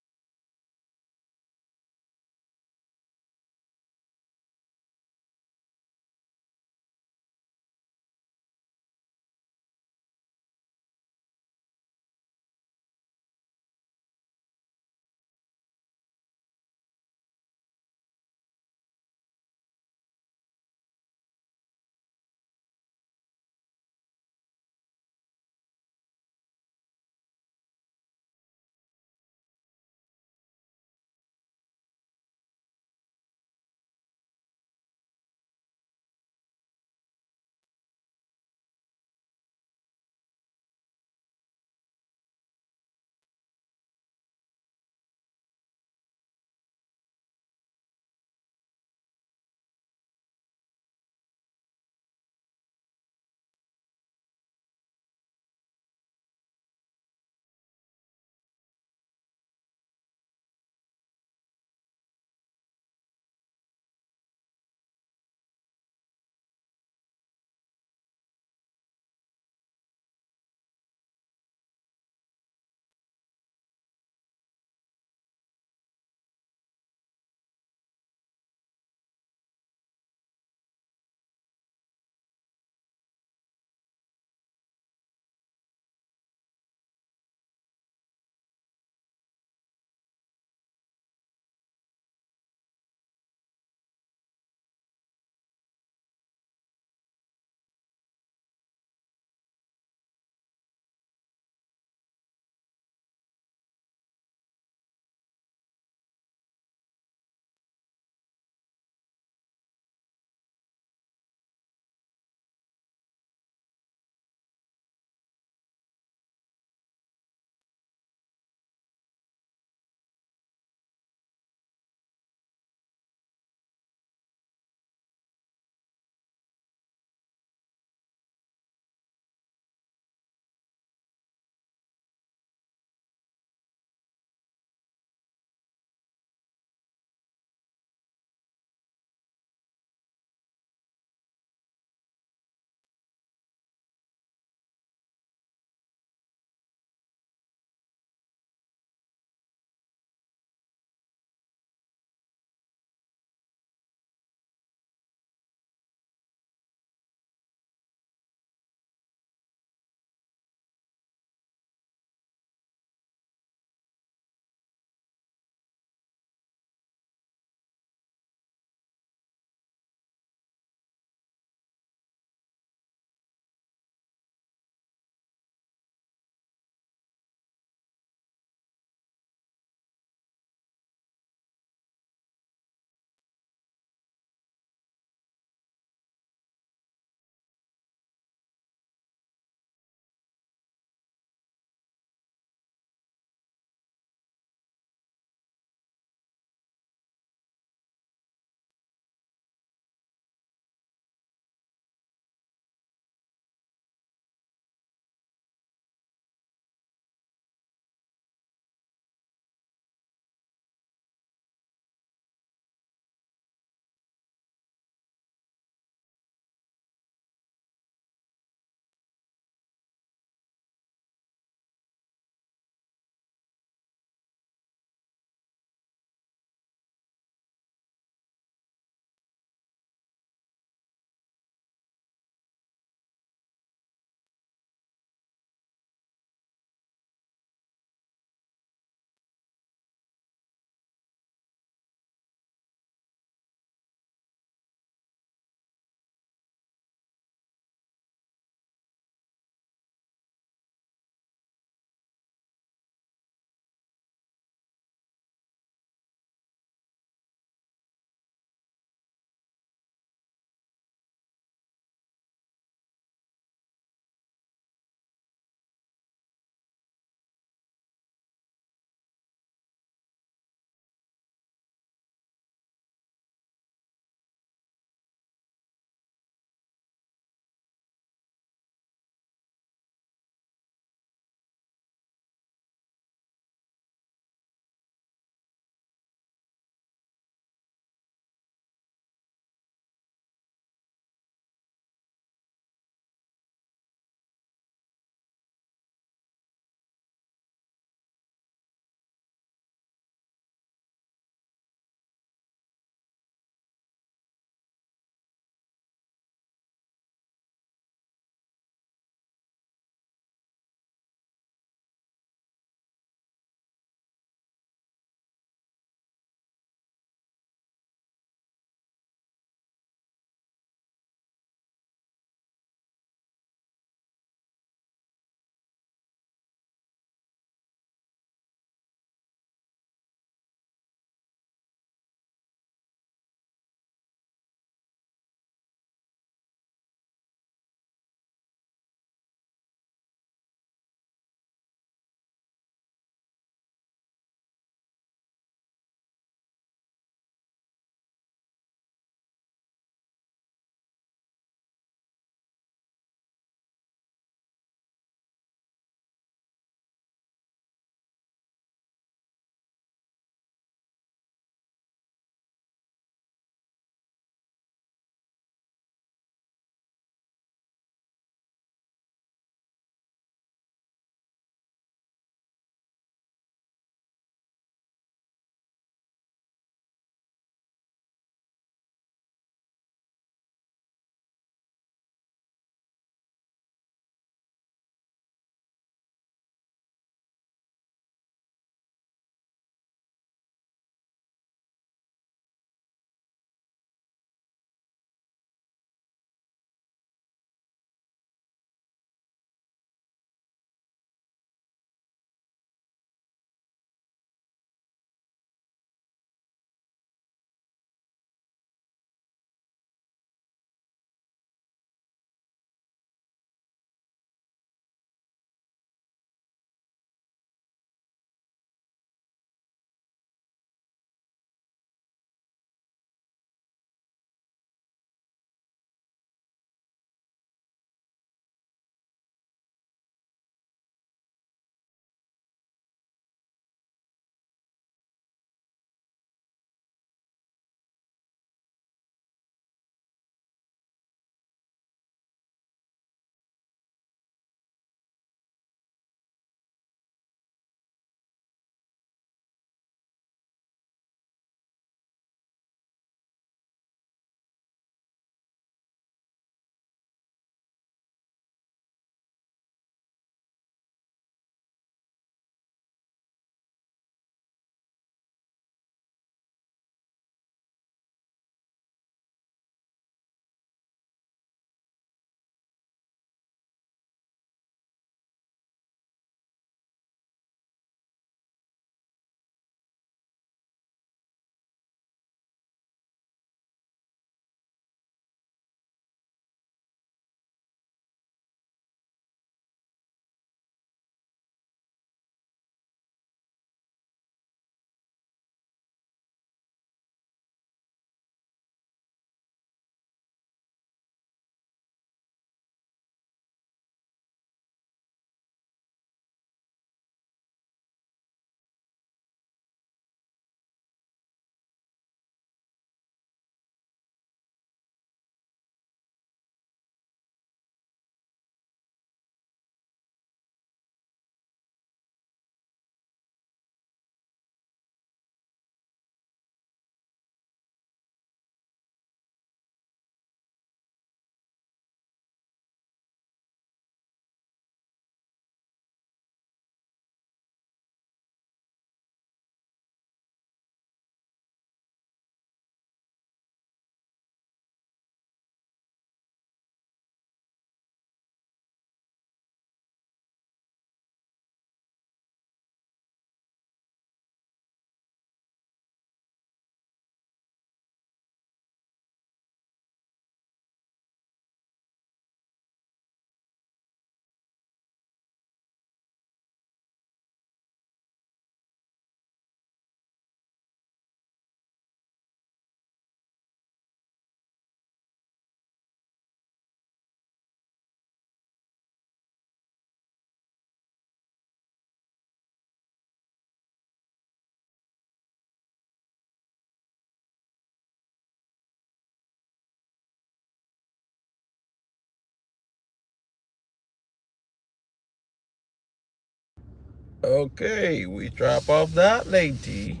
Okay, we drop off that lady.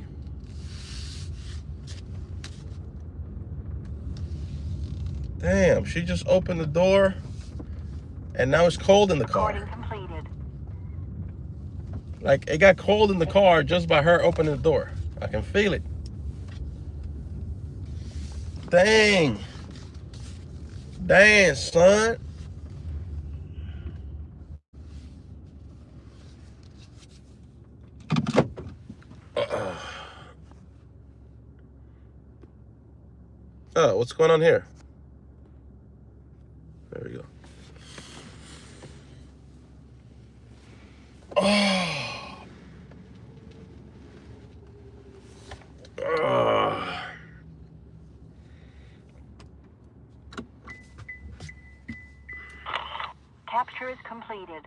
Damn, she just opened the door and now it's cold in the car. Recording completed. Like, it got cold in the car just by her opening the door. I can feel it. Dang. Dang, son. Oh, what's going on here? There we go. Oh. Oh. Capture is completed.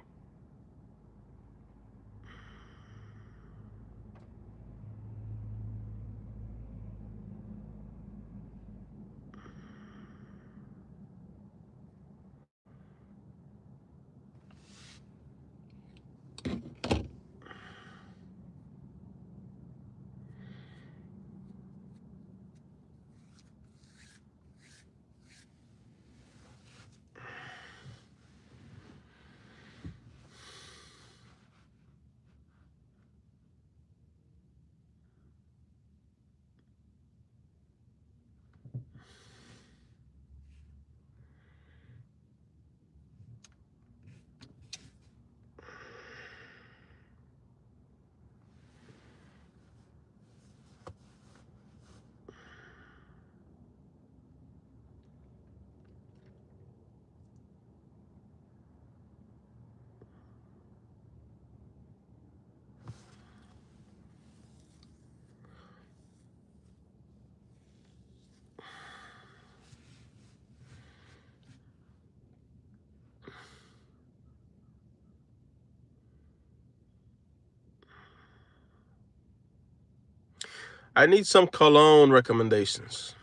I need some cologne recommendations.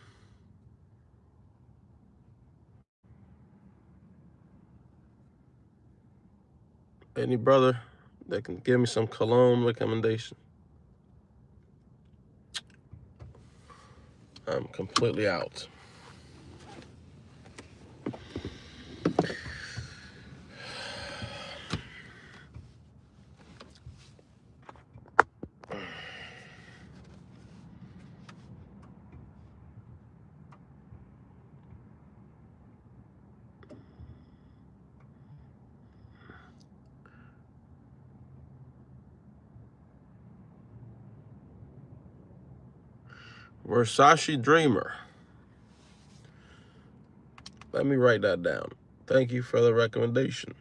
Any brother that can give me some cologne recommendation? I'm completely out. Versace Dreamer. Let me write that down. Thank you for the recommendation.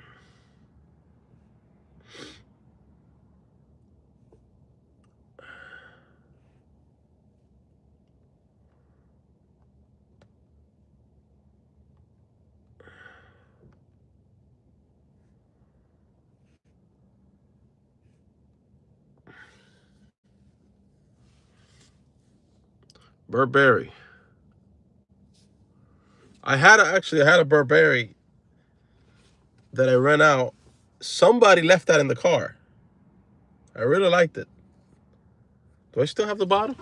Burberry. I had a Burberry that I ran out. Somebody left that in the car. I really liked it. Do I still have the bottle?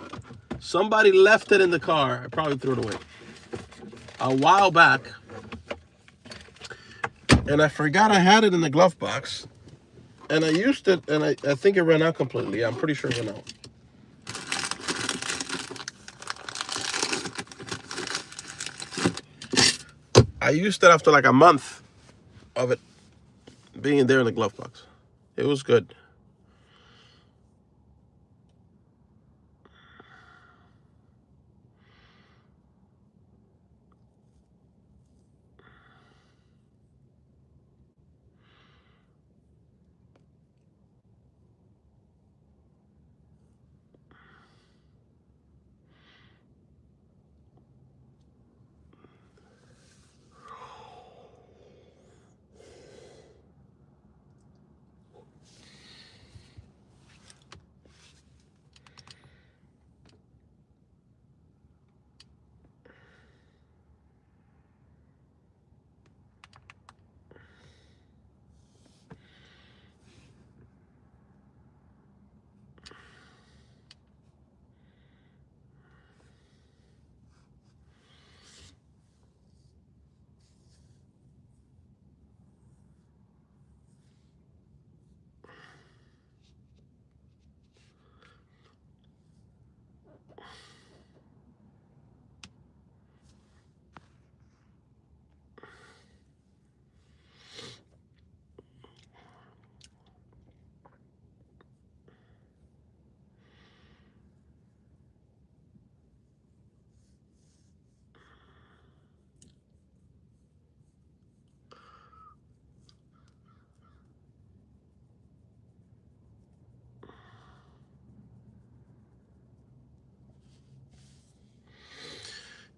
Somebody left it in the car. I probably threw it away a while back. And I forgot I had it in the glove box. And I used it, and I think it ran out completely. I'm pretty sure it ran out. I used it after like a month of it being there in the glove box. It was good.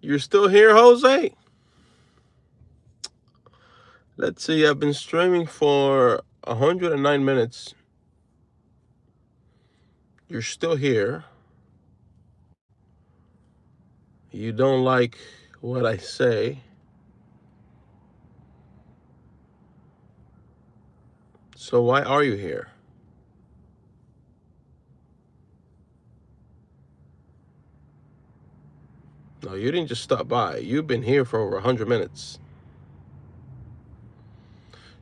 You're still here, Jose? Let's see, I've been streaming for 109 minutes. You're still here. You don't like what I say. So why are you here? No, you didn't just stop by. You've been here for over 100 minutes.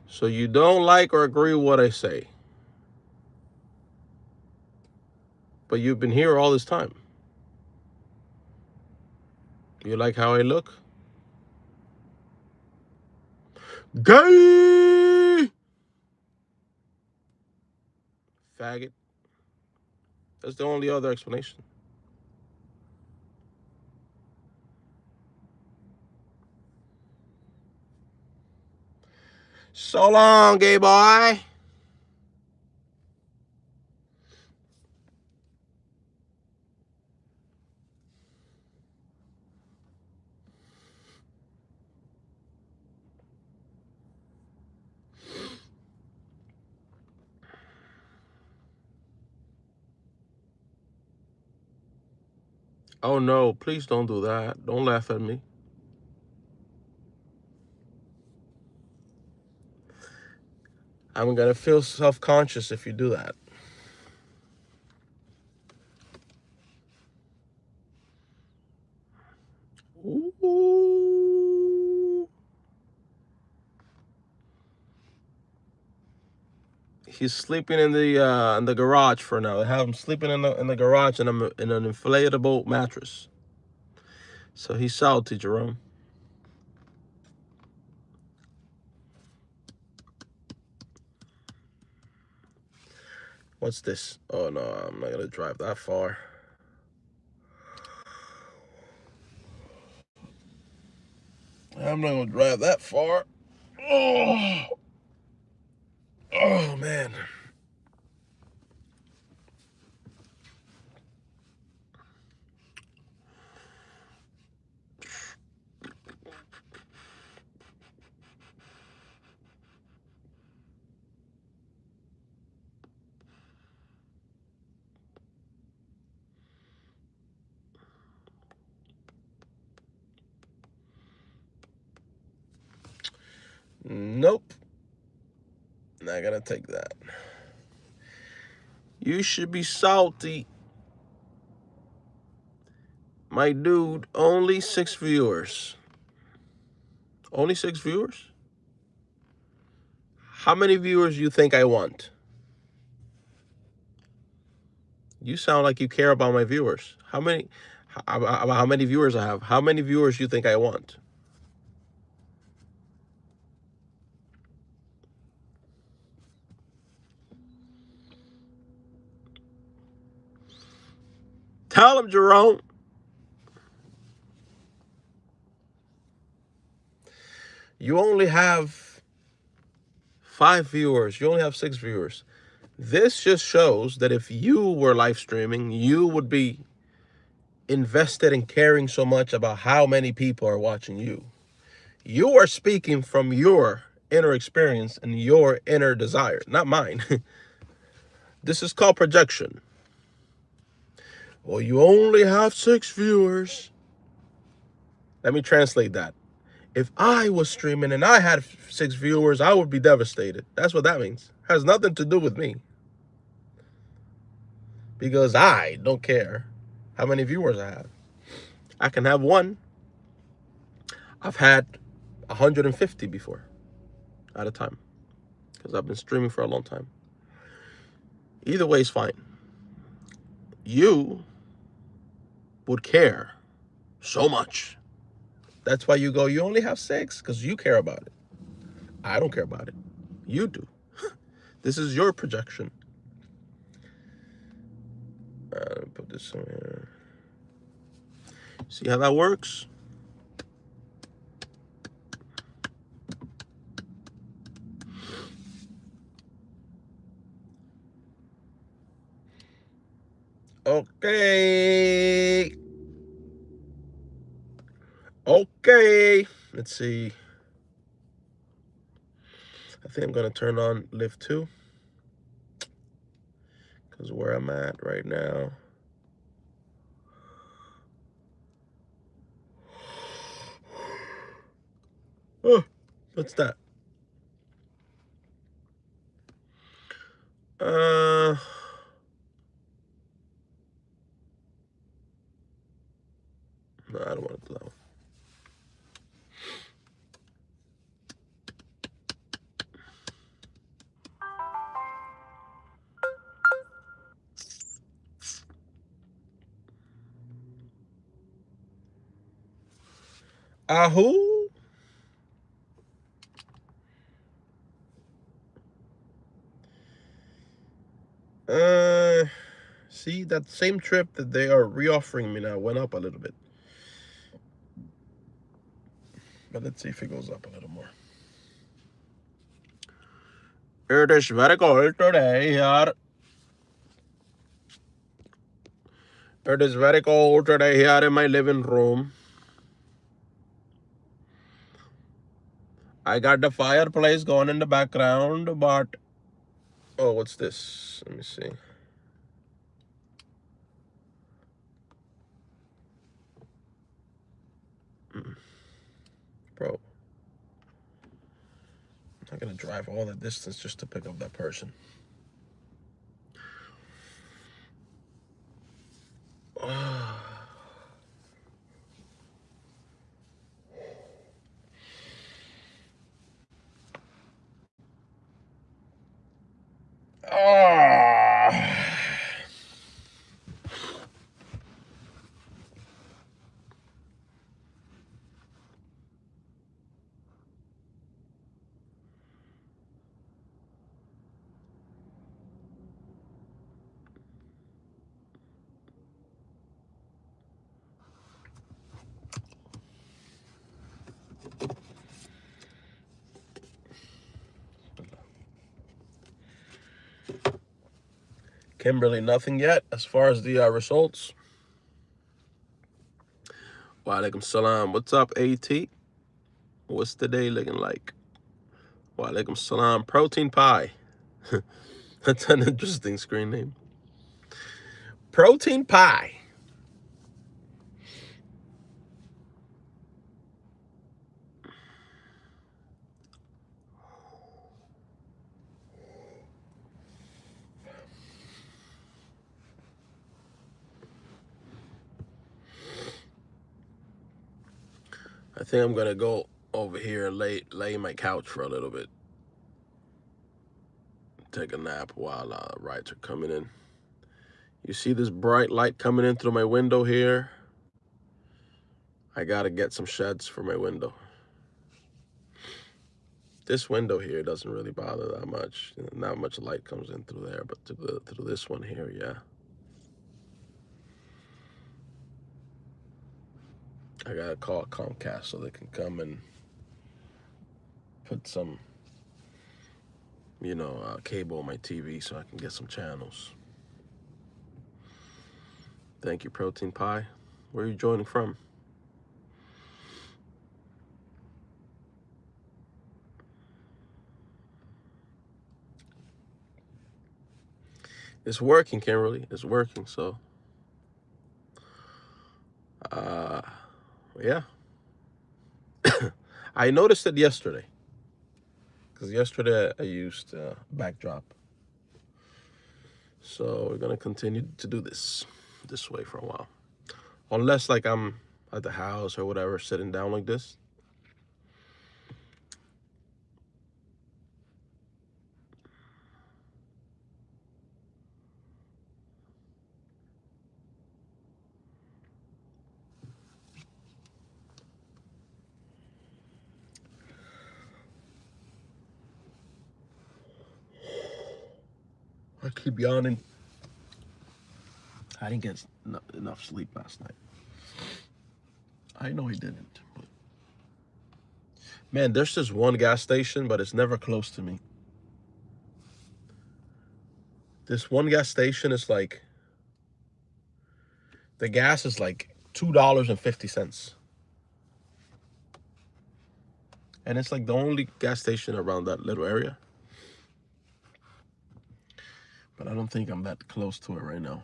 So you don't like or agree with what I say. But you've been here all this time. You like how I look? Gay! Faggot. That's the only other explanation. So long, gay boy. Oh no, please don't do that. Don't laugh at me. I'm gonna feel self-conscious if you do that. Ooh. He's sleeping in the garage for now. They have him sleeping in the garage in an inflatable mattress. So he's salty, Jerome. What's this? Oh no, I'm not gonna drive that far. I'm not gonna drive that far. Oh, oh man. Nope. Not gonna take that. You should be salty. My dude, only 6 viewers. Only 6 viewers? How many viewers you think I want? You sound like you care about my viewers. How many viewers I have? How many viewers you think I want? Tell him, Jerome. You only have 5 viewers. You only have 6 viewers. This just shows that if you were live streaming, you would be invested in caring so much about how many people are watching you. You are speaking from your inner experience and your inner desire, not mine. This is called projection. Well, you only have 6 viewers. Let me translate that. If I was streaming and I had 6 viewers, I would be devastated. That's what that means. It has nothing to do with me. Because I don't care how many viewers I have. I can have 1. I've had 150 before at a time. Because I've been streaming for a long time. Either way is fine. You would care so much. That's why you go, you only have 6, because you care about it. I don't care about it. You do. This is your projection. Put this in here. See how that works? Okay. Okay, let's see. I think I'm gonna turn on lift 2 because where I'm at right now. Oh, what's that? No, I don't want to do that one. Ahoo. See, that same trip that they are reoffering me now went up a little bit. But let's see if it goes up a little more. It is very cold today here. It is very cold today here in my living room. I got the fireplace going in the background, but... Oh, what's this? Let me see. Bro. I'm not going to drive all that distance just to pick up that person. Kimberly, nothing yet as far as the results. Walaikum salam. What's up, AT? What's the day looking like? Walaikum salam. Protein pie. That's an interesting screen name. Protein pie. I think I'm gonna go over here and lay in my couch for a little bit. Take a nap while rides are coming in. You see this bright light coming in through my window here? I gotta get some sheds for my window. This window here doesn't really bother that much. Not much light comes in through there, but through this one here, yeah. I gotta call Comcast so they can come and put some, cable on my TV so I can get some channels. Thank you, Protein Pie. Where are you joining from? It's working, Kimberly. It's working, so. Yeah. I noticed it yesterday. Because yesterday I used backdrop. So we're going to continue to do this way for a while. Unless like I'm at the house or whatever, sitting down like this. I keep yawning. I didn't get enough sleep last night. I know I didn't. But... Man, there's this one gas station, but it's never close to me. This one gas station is like, the gas is like $2.50. And it's like the only gas station around that little area. But I don't think I'm that close to it right now.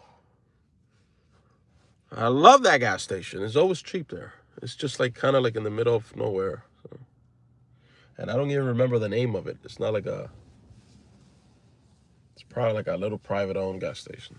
I love that gas station. It's always cheap there. It's just like kind of like in the middle of nowhere. So. And I don't even remember the name of it. It's not like a. It's probably like a little private owned gas station.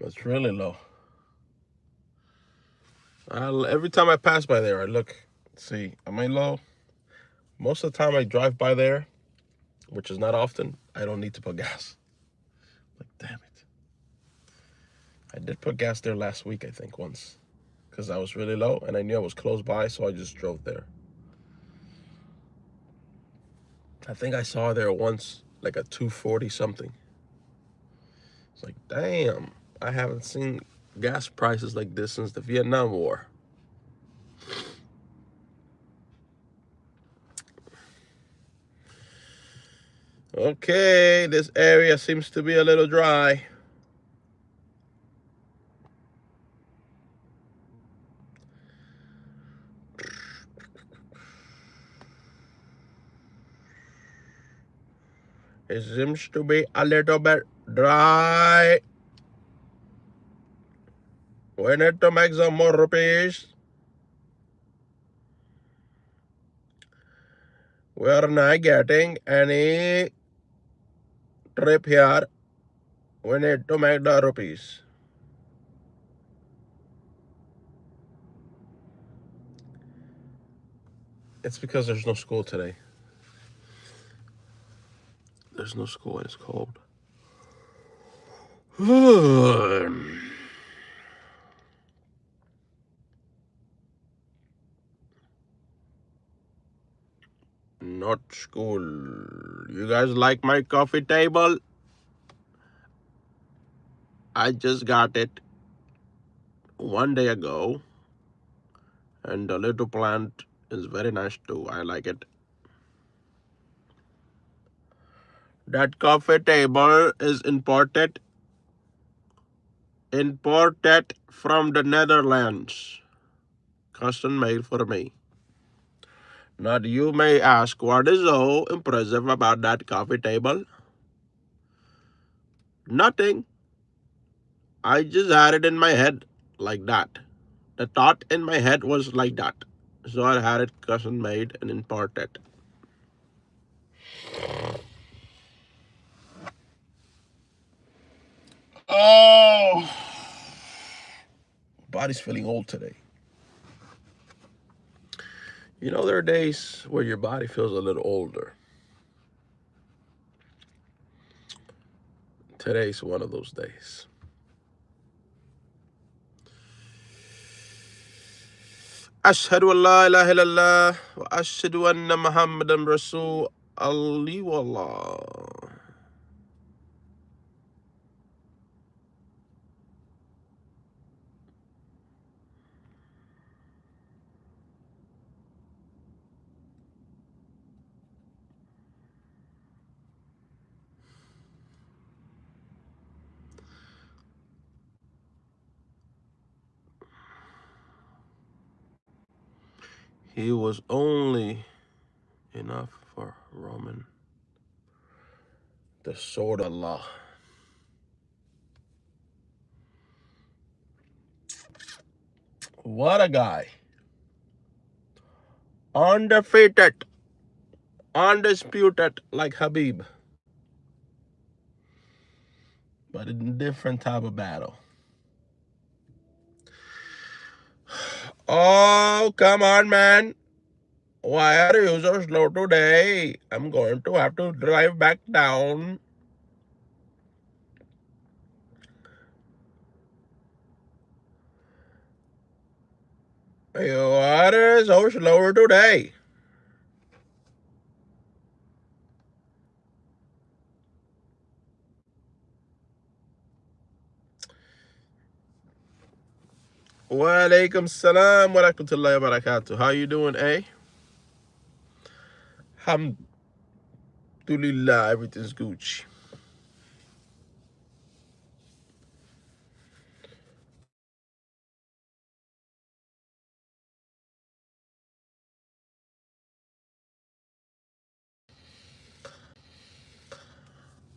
It's really low. Every time I pass by there, I look, see, am I low? Most of the time I drive by there, which is not often, I don't need to put gas. Like, damn it. I did put gas there last week, I think, once. Because I was really low, and I knew I was close by, so I just drove there. I think I saw there once, like a 240 something. It's like, damn, I haven't seen gas prices like this since the Vietnam War. Okay, this area seems to be a little dry. It seems to be a little bit dry. We need to make some more rupees. We're not getting any trip here. We need to make the rupees. It's because there's no school today. There's no school and it's cold. Not school. You guys like my coffee table? I just got it 1 day ago. And the little plant is very nice too. I like it. That coffee table is imported from the Netherlands. Custom made for me. Now you may ask, what is so impressive about that coffee table? Nothing. I just had it in my head like that. The thought in my head was like that. So I had it custom made and imported. Oh, body's feeling old today. You know, there are days where your body feels a little older. Today's one of those days. أشهد أن لا إله إلا الله وأشهد أن محمدا رسول الله. He was only enough for Roman, the sword of Allah. What a guy. Undefeated, undisputed like Habib. But in a different type of battle. Oh, come on, man. Why are you so slow today? I'm going to have to drive back down. You are so slow today. Wa alaikum salam wa rahmatullahi wa barakatuh. How you doing, eh? Alhamdulillah, everything's Gucci.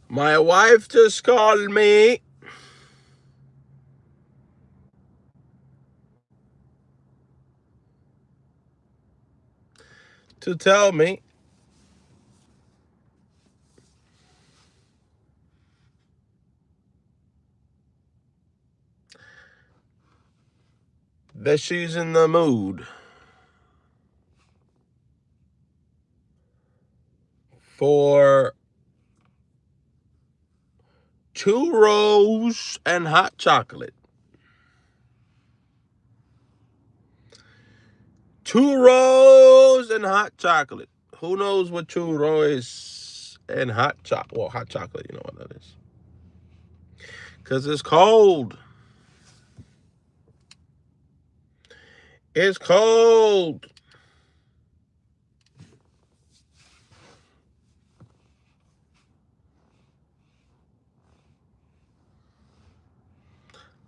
My wife just called me to tell me that she's in the mood for churros and hot chocolate. Churros and hot chocolate. Who knows what churro is and hot chocolate? Well, hot chocolate, you know what that is. Because it's cold. It's cold.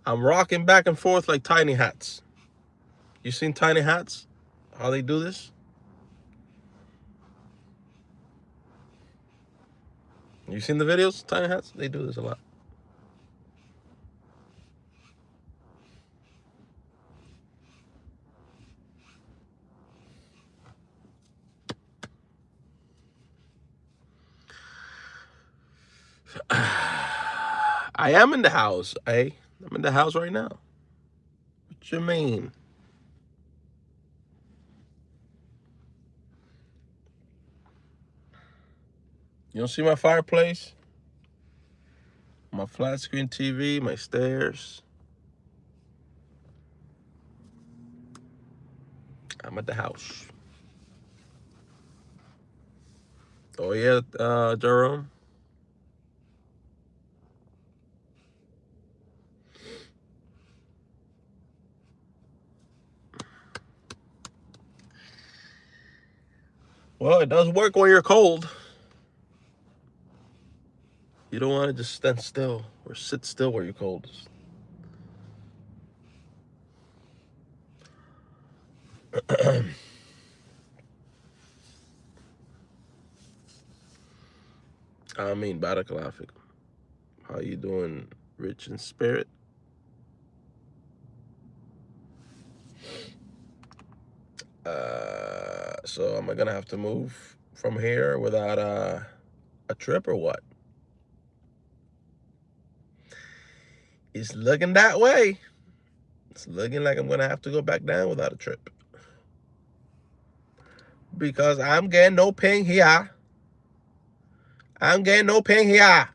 I'm rocking back and forth like tiny hats. You seen tiny hats? How they do this? You seen the videos? Tiny hats? They do this a lot. I am in the house, eh? I'm in the house right now. What you mean? You don't see my fireplace? My flat screen TV, my stairs. I'm at the house. Oh yeah, Jerome? Well, it does work when you're cold. You don't want to just stand still or sit still where you're cold. I mean, Barakallah. How you doing, rich in spirit? So am I gonna have to move from here without a trip or what? It's looking that way. It's looking like I'm gonna have to go back down without a trip. Because I'm getting no ping here. I'm getting no ping here.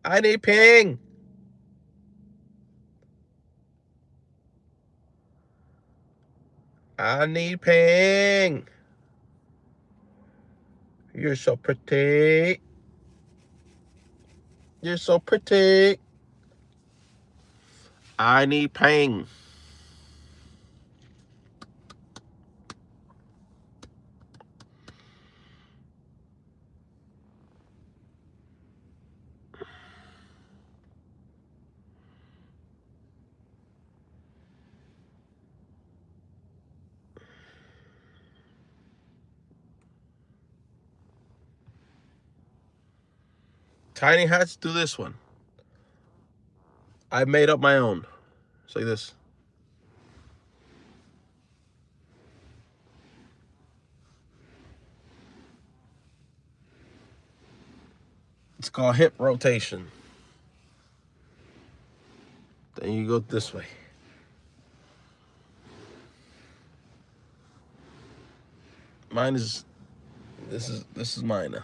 I need ping. I need ping. You're so pretty. You're so pretty. I need ping. Tiny hats, do this one. I made up my own. It's like this. It's called hip rotation. Then you go this way. Mine is this is mine now.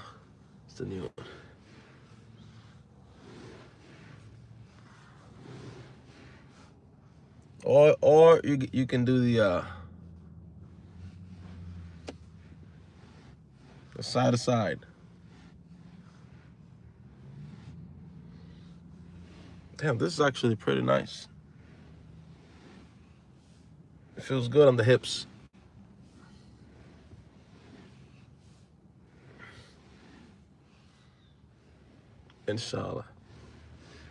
It's the new one. Or you can do the side to side. Damn, this is actually pretty nice. It feels good on the hips. Inshallah.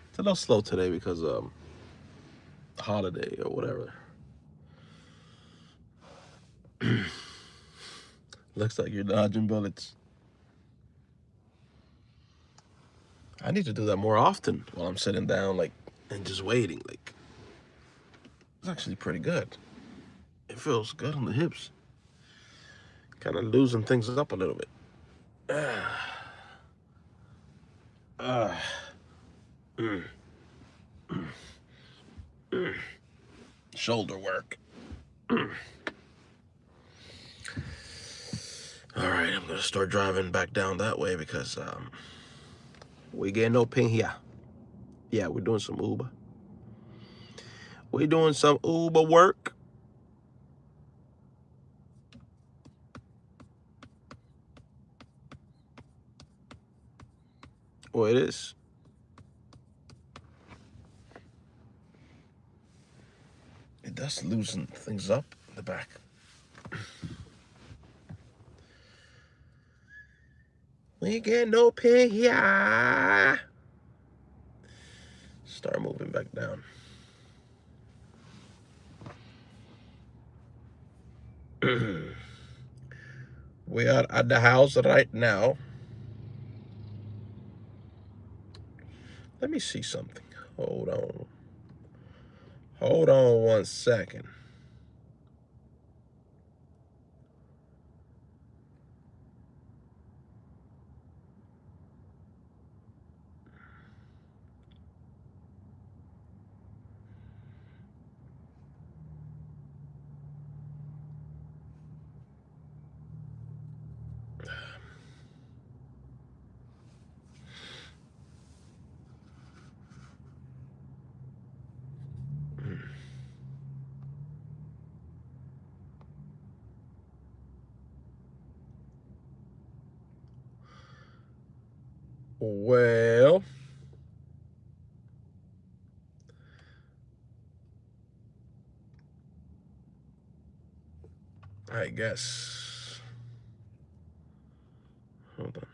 It's a little slow today because holiday or whatever. Looks like you're dodging bullets. I need to do that more often while I'm sitting down, like, and just waiting. Like, it's actually pretty good. It feels good on the hips. Kind of loosen things up a little bit. Shoulder work. All right, I'm gonna start driving back down that way because we get no ping here. Yeah, we're doing some Uber. We're doing some Uber work. Well, it is. It does loosen things up in the back. We get no ping here. Start moving back down. We are at the house right now. Let me see something. Hold on. Hold on 1 second. Well, I guess. Hold on.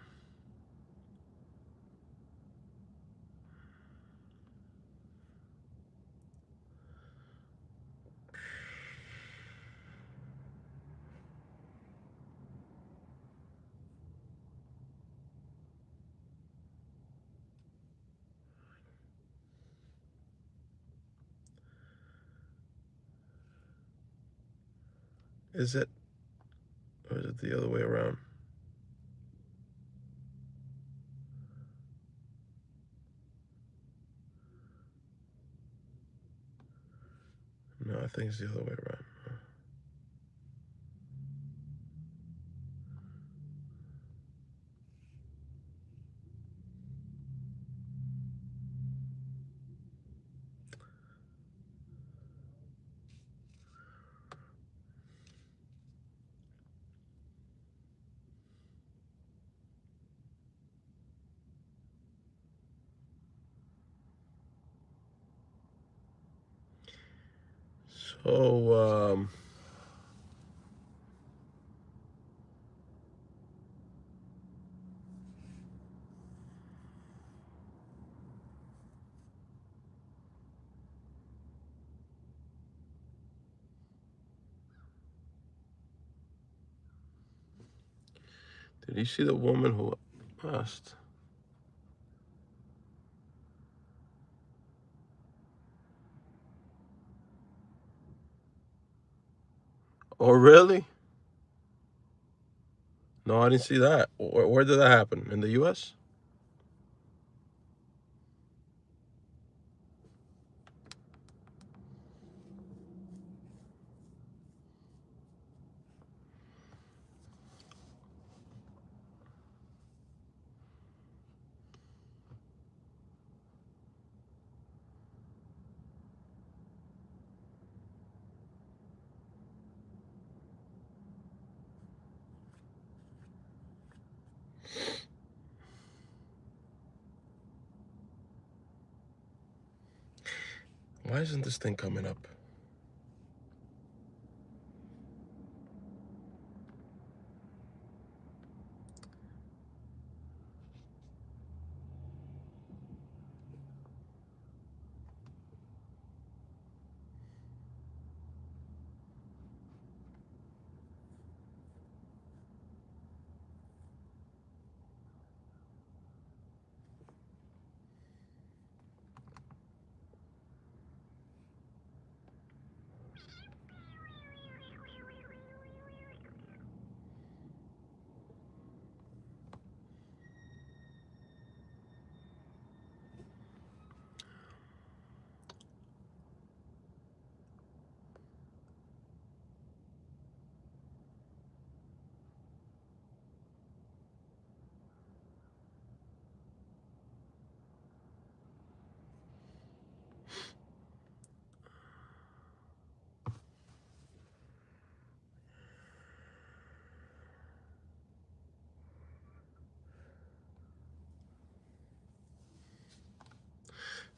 Is it? Or is it the other way around? No, I think it's the other way around. So, did you see the woman who asked? Oh, really? No, I didn't see that. Where did that happen? In the U.S.? Why isn't this thing coming up?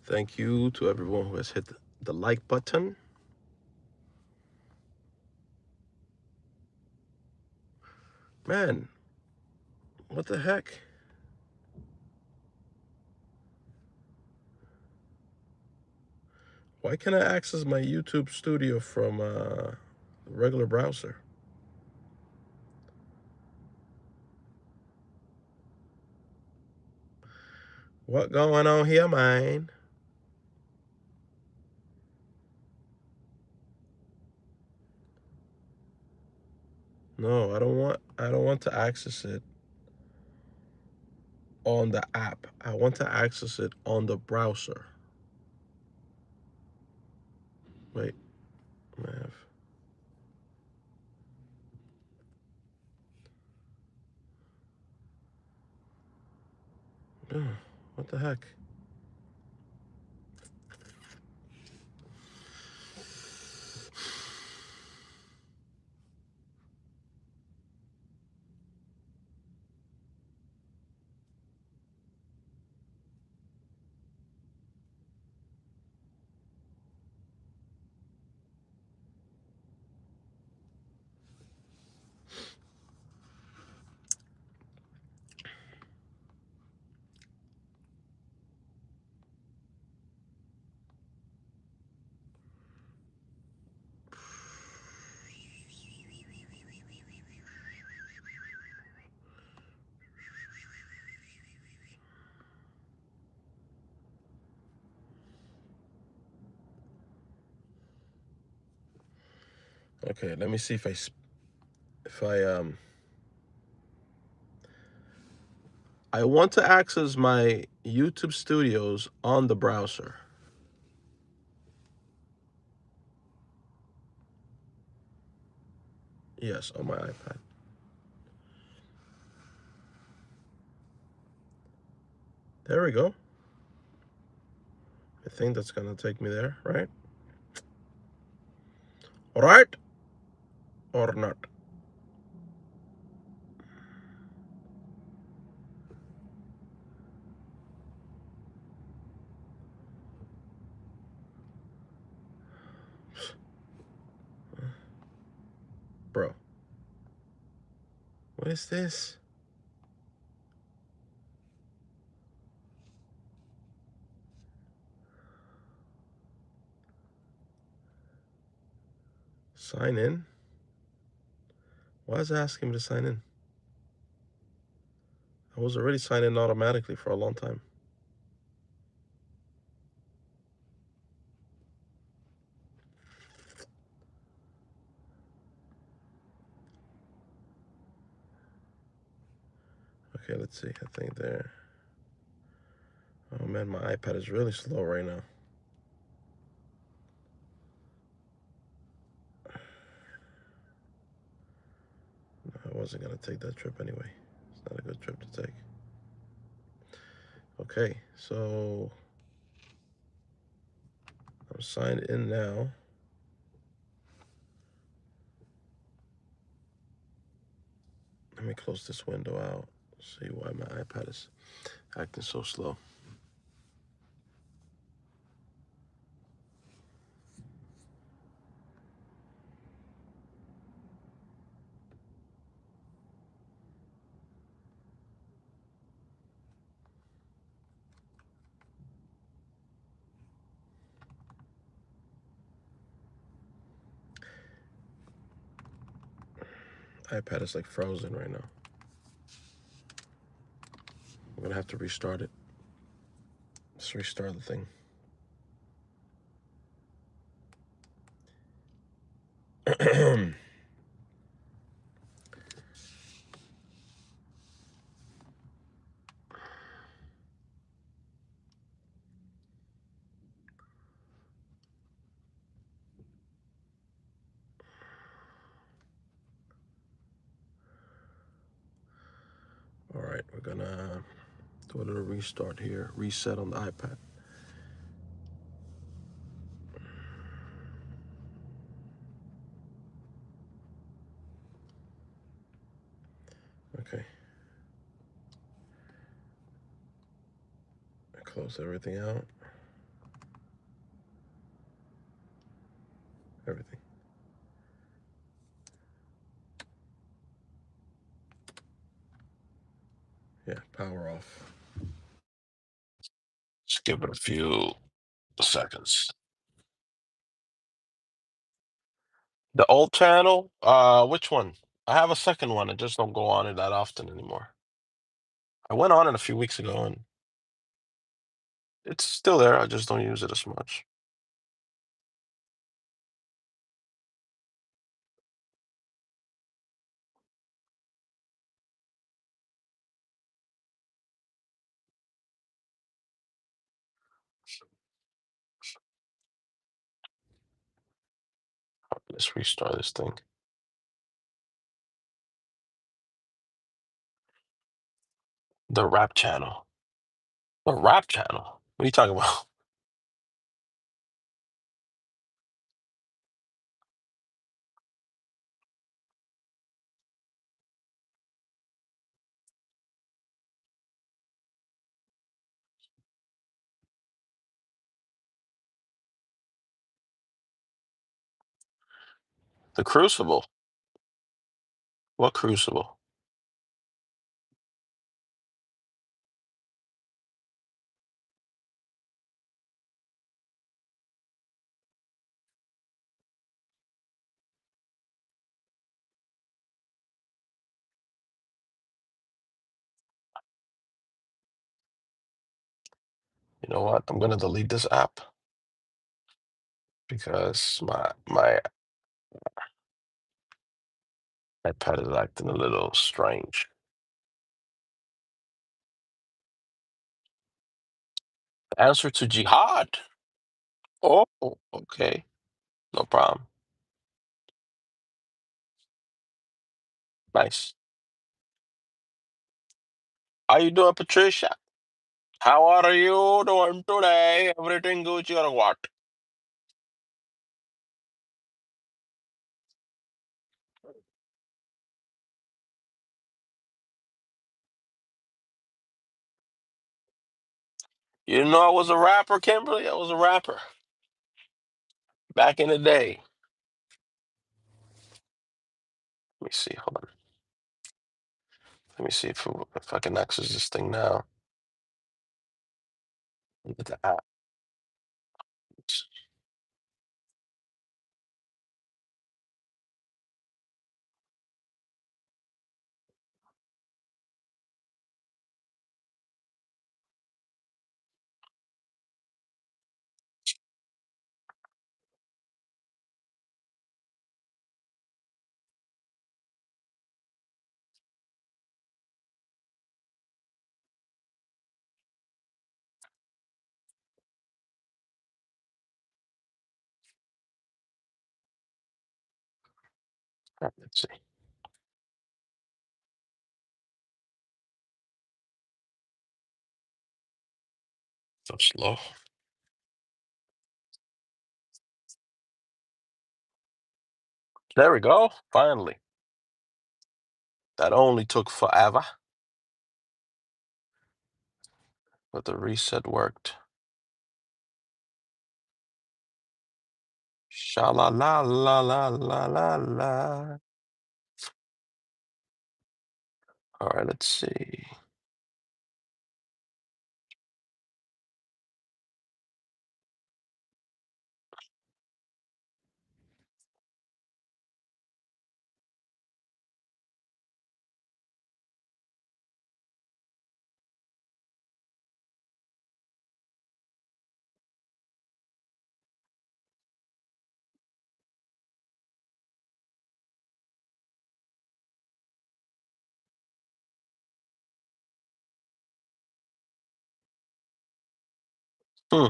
Thank you to everyone who has hit the like button. Man, what the heck? Why can't I access my YouTube studio from a regular browser? What going on here, man? No, I don't want to access it on the app. I want to access it on the browser. Wait, man. What the heck? Okay, let me see if I want to access my YouTube studios on the browser. Yes, on my iPad. There we go. I think that's gonna take me there, right? All right, or not? Bro, what is this? Sign in? Why is it asking me to sign in? I was already signed in automatically for a long time. Okay, let's see. I think there. Oh man, my iPad is really slow right now. No, I wasn't gonna take that trip anyway. It's not a good trip to take. Okay, so I'm signed in now. Let me close this window out. See why my iPad is acting so slow. iPad is like frozen right now. I'm gonna have to restart it. Let's restart the thing. All right, we're gonna do a little restart here. Reset on the iPad. Okay. I close everything out. everything. Yeah, power off. Just give it a few seconds. The old channel? Which one? I have a second one. I just don't go on it that often anymore. I went on it a few weeks ago and it's still there. I just don't use it as much. Let's restart this thing. The rap channel. The rap channel? What are you talking about? The Crucible. What Crucible? You know what? I'm gonna delete this app because my iPad is acting a little strange. Answer to jihad. Oh, okay. No problem. Nice. How you doing, Patricia? How are you doing today? Everything good or what? You know I was a rapper, Kimberly? I was a rapper back in the day. Let me see. Hold on. Let me see if I can access this thing now. Look at the app. Let's see. So slow. There we go. Finally. That only took forever, but the reset worked. Sha la la la la la la la. All right, let's see. Hmm.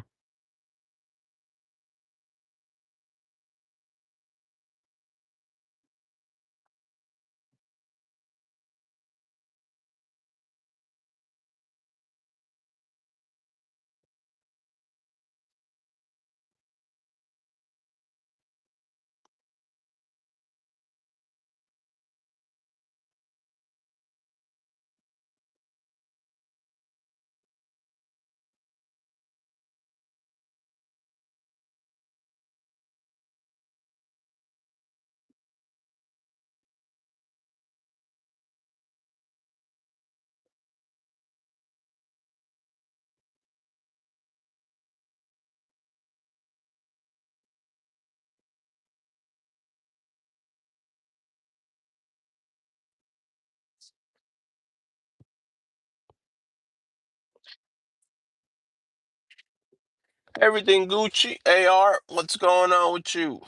Everything Gucci. AR, what's going on with you?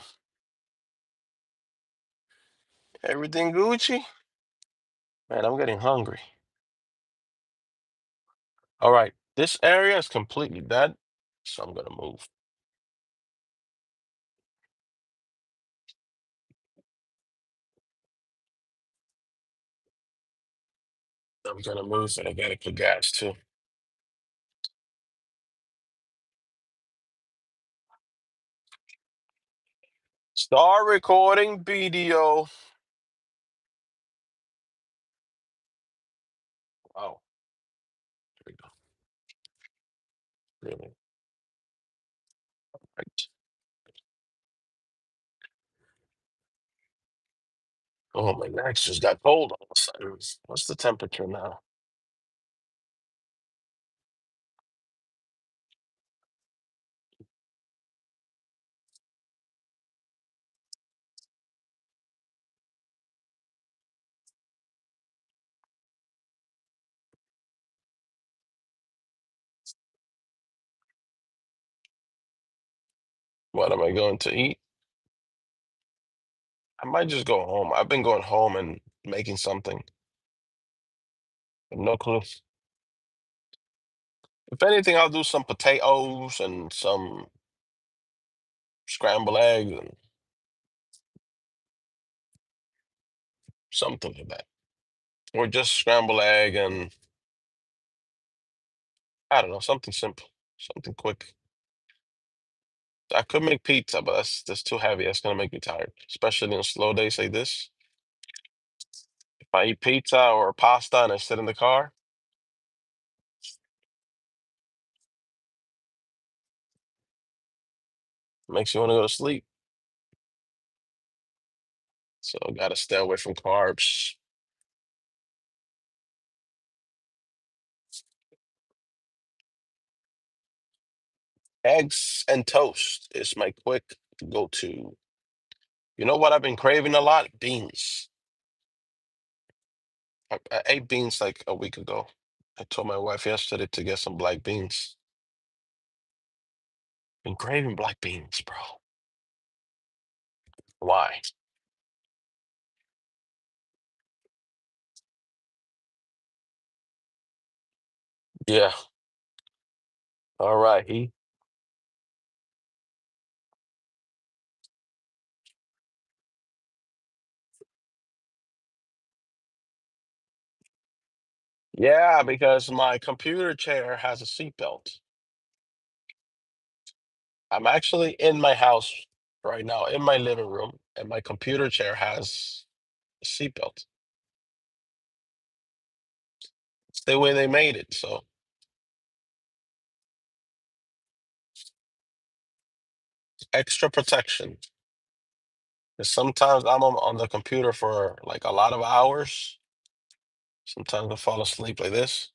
Everything Gucci? Man, I'm getting hungry. All right, this area is completely dead, so I'm gonna move. I'm gonna move, and I gotta put gas too. Start recording video. Oh, here we go. Really? Right. Oh, my neck just got cold all of a sudden. What's the temperature now? What am I going to eat? I might just go home. I've been going home and making something. No clue. If anything, I'll do some potatoes and some scrambled eggs and something like that. Or just scrambled egg and I don't know, something simple, something quick. I could make pizza, but that's too heavy. That's gonna make me tired, especially on slow days like this. If I eat pizza or pasta and I sit in the car, it makes you want to go to sleep. So I gotta stay away from carbs. Eggs and toast is my quick go-to. You know what I've been craving a lot? Beans. I ate beans like a week ago. I told my wife yesterday to get some black beans. Been craving black beans, bro. Why? Yeah. All right. Yeah, because my computer chair has a seatbelt. I'm actually in my house right now, in my living room, and my computer chair has a seatbelt. It's the way they made it. So extra protection. 'Cause sometimes I'm on the computer for like a lot of hours. Sometimes I fall asleep like this.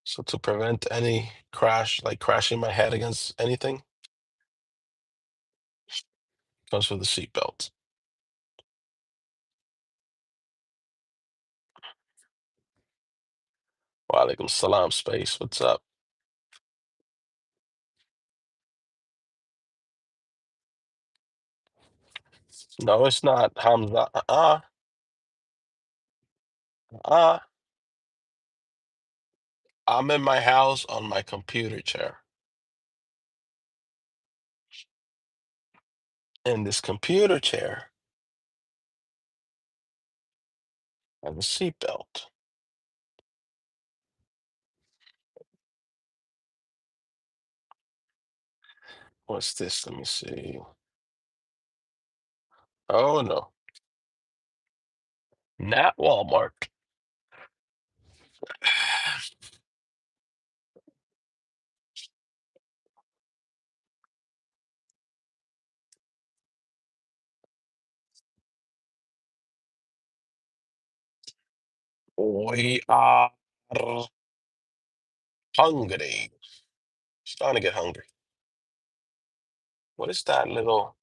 So to prevent any crash, like crashing my head against anything, comes with the seatbelt. Walaikum salam, space. What's up? No, it's not Hamza. Uh. I'm in my house on my computer chair. And this computer chair has a seatbelt. What's this? Let me see. Oh no. Not Walmart. We are hungry. Starting to get hungry. What is that little?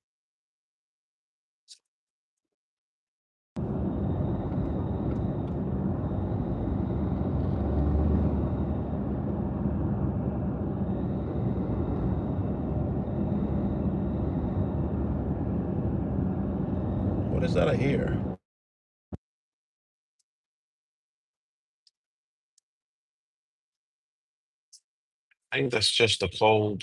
is that I hear? I think that's just the cold,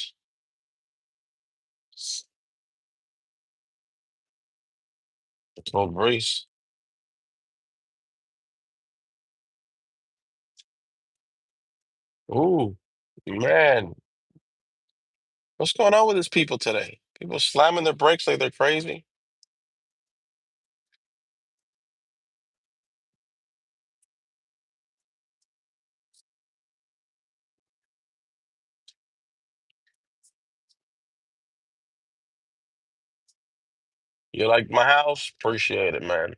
the cold breeze. Ooh, man, what's going on with these people today? People slamming their brakes like they're crazy. You like my house? Appreciate it, man.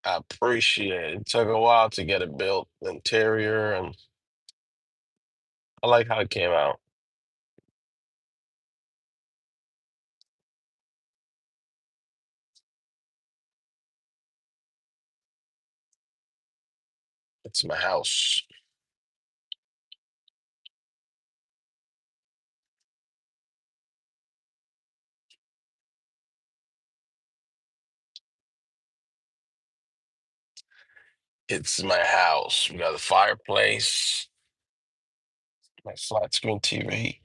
I appreciate it. It took a while to get it built, the interior, and I like how it came out. It's my house. It's my house. We got a fireplace, my flat screen TV,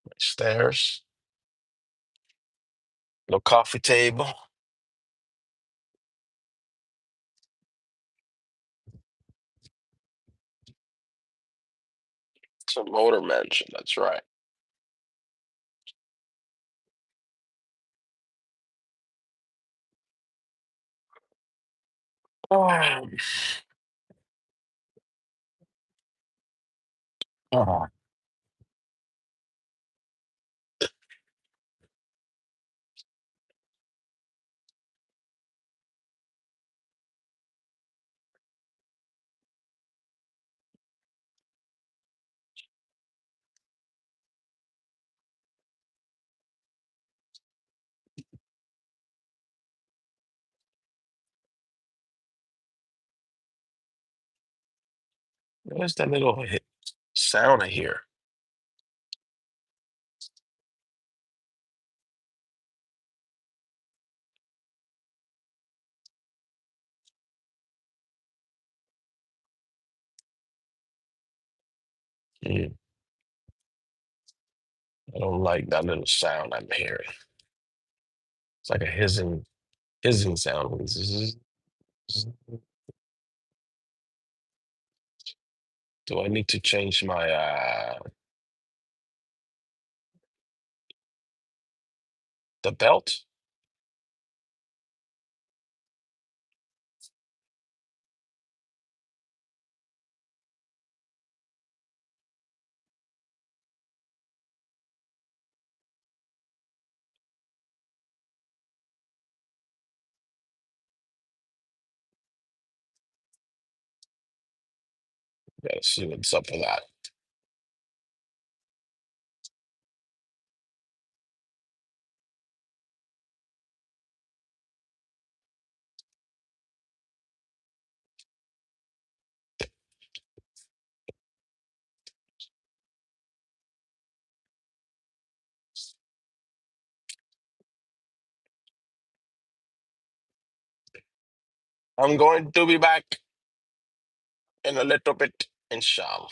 my stairs, little coffee table. It's a motor mansion. That's right. Um, uh, where's that little sound I hear? Mm, I don't like that little sound I'm hearing. It's like a hissing sound. Zzz, zzz. Do I need to change my the belt? Gotta see what's up with that. I'm going to be back in a little bit, inshallah.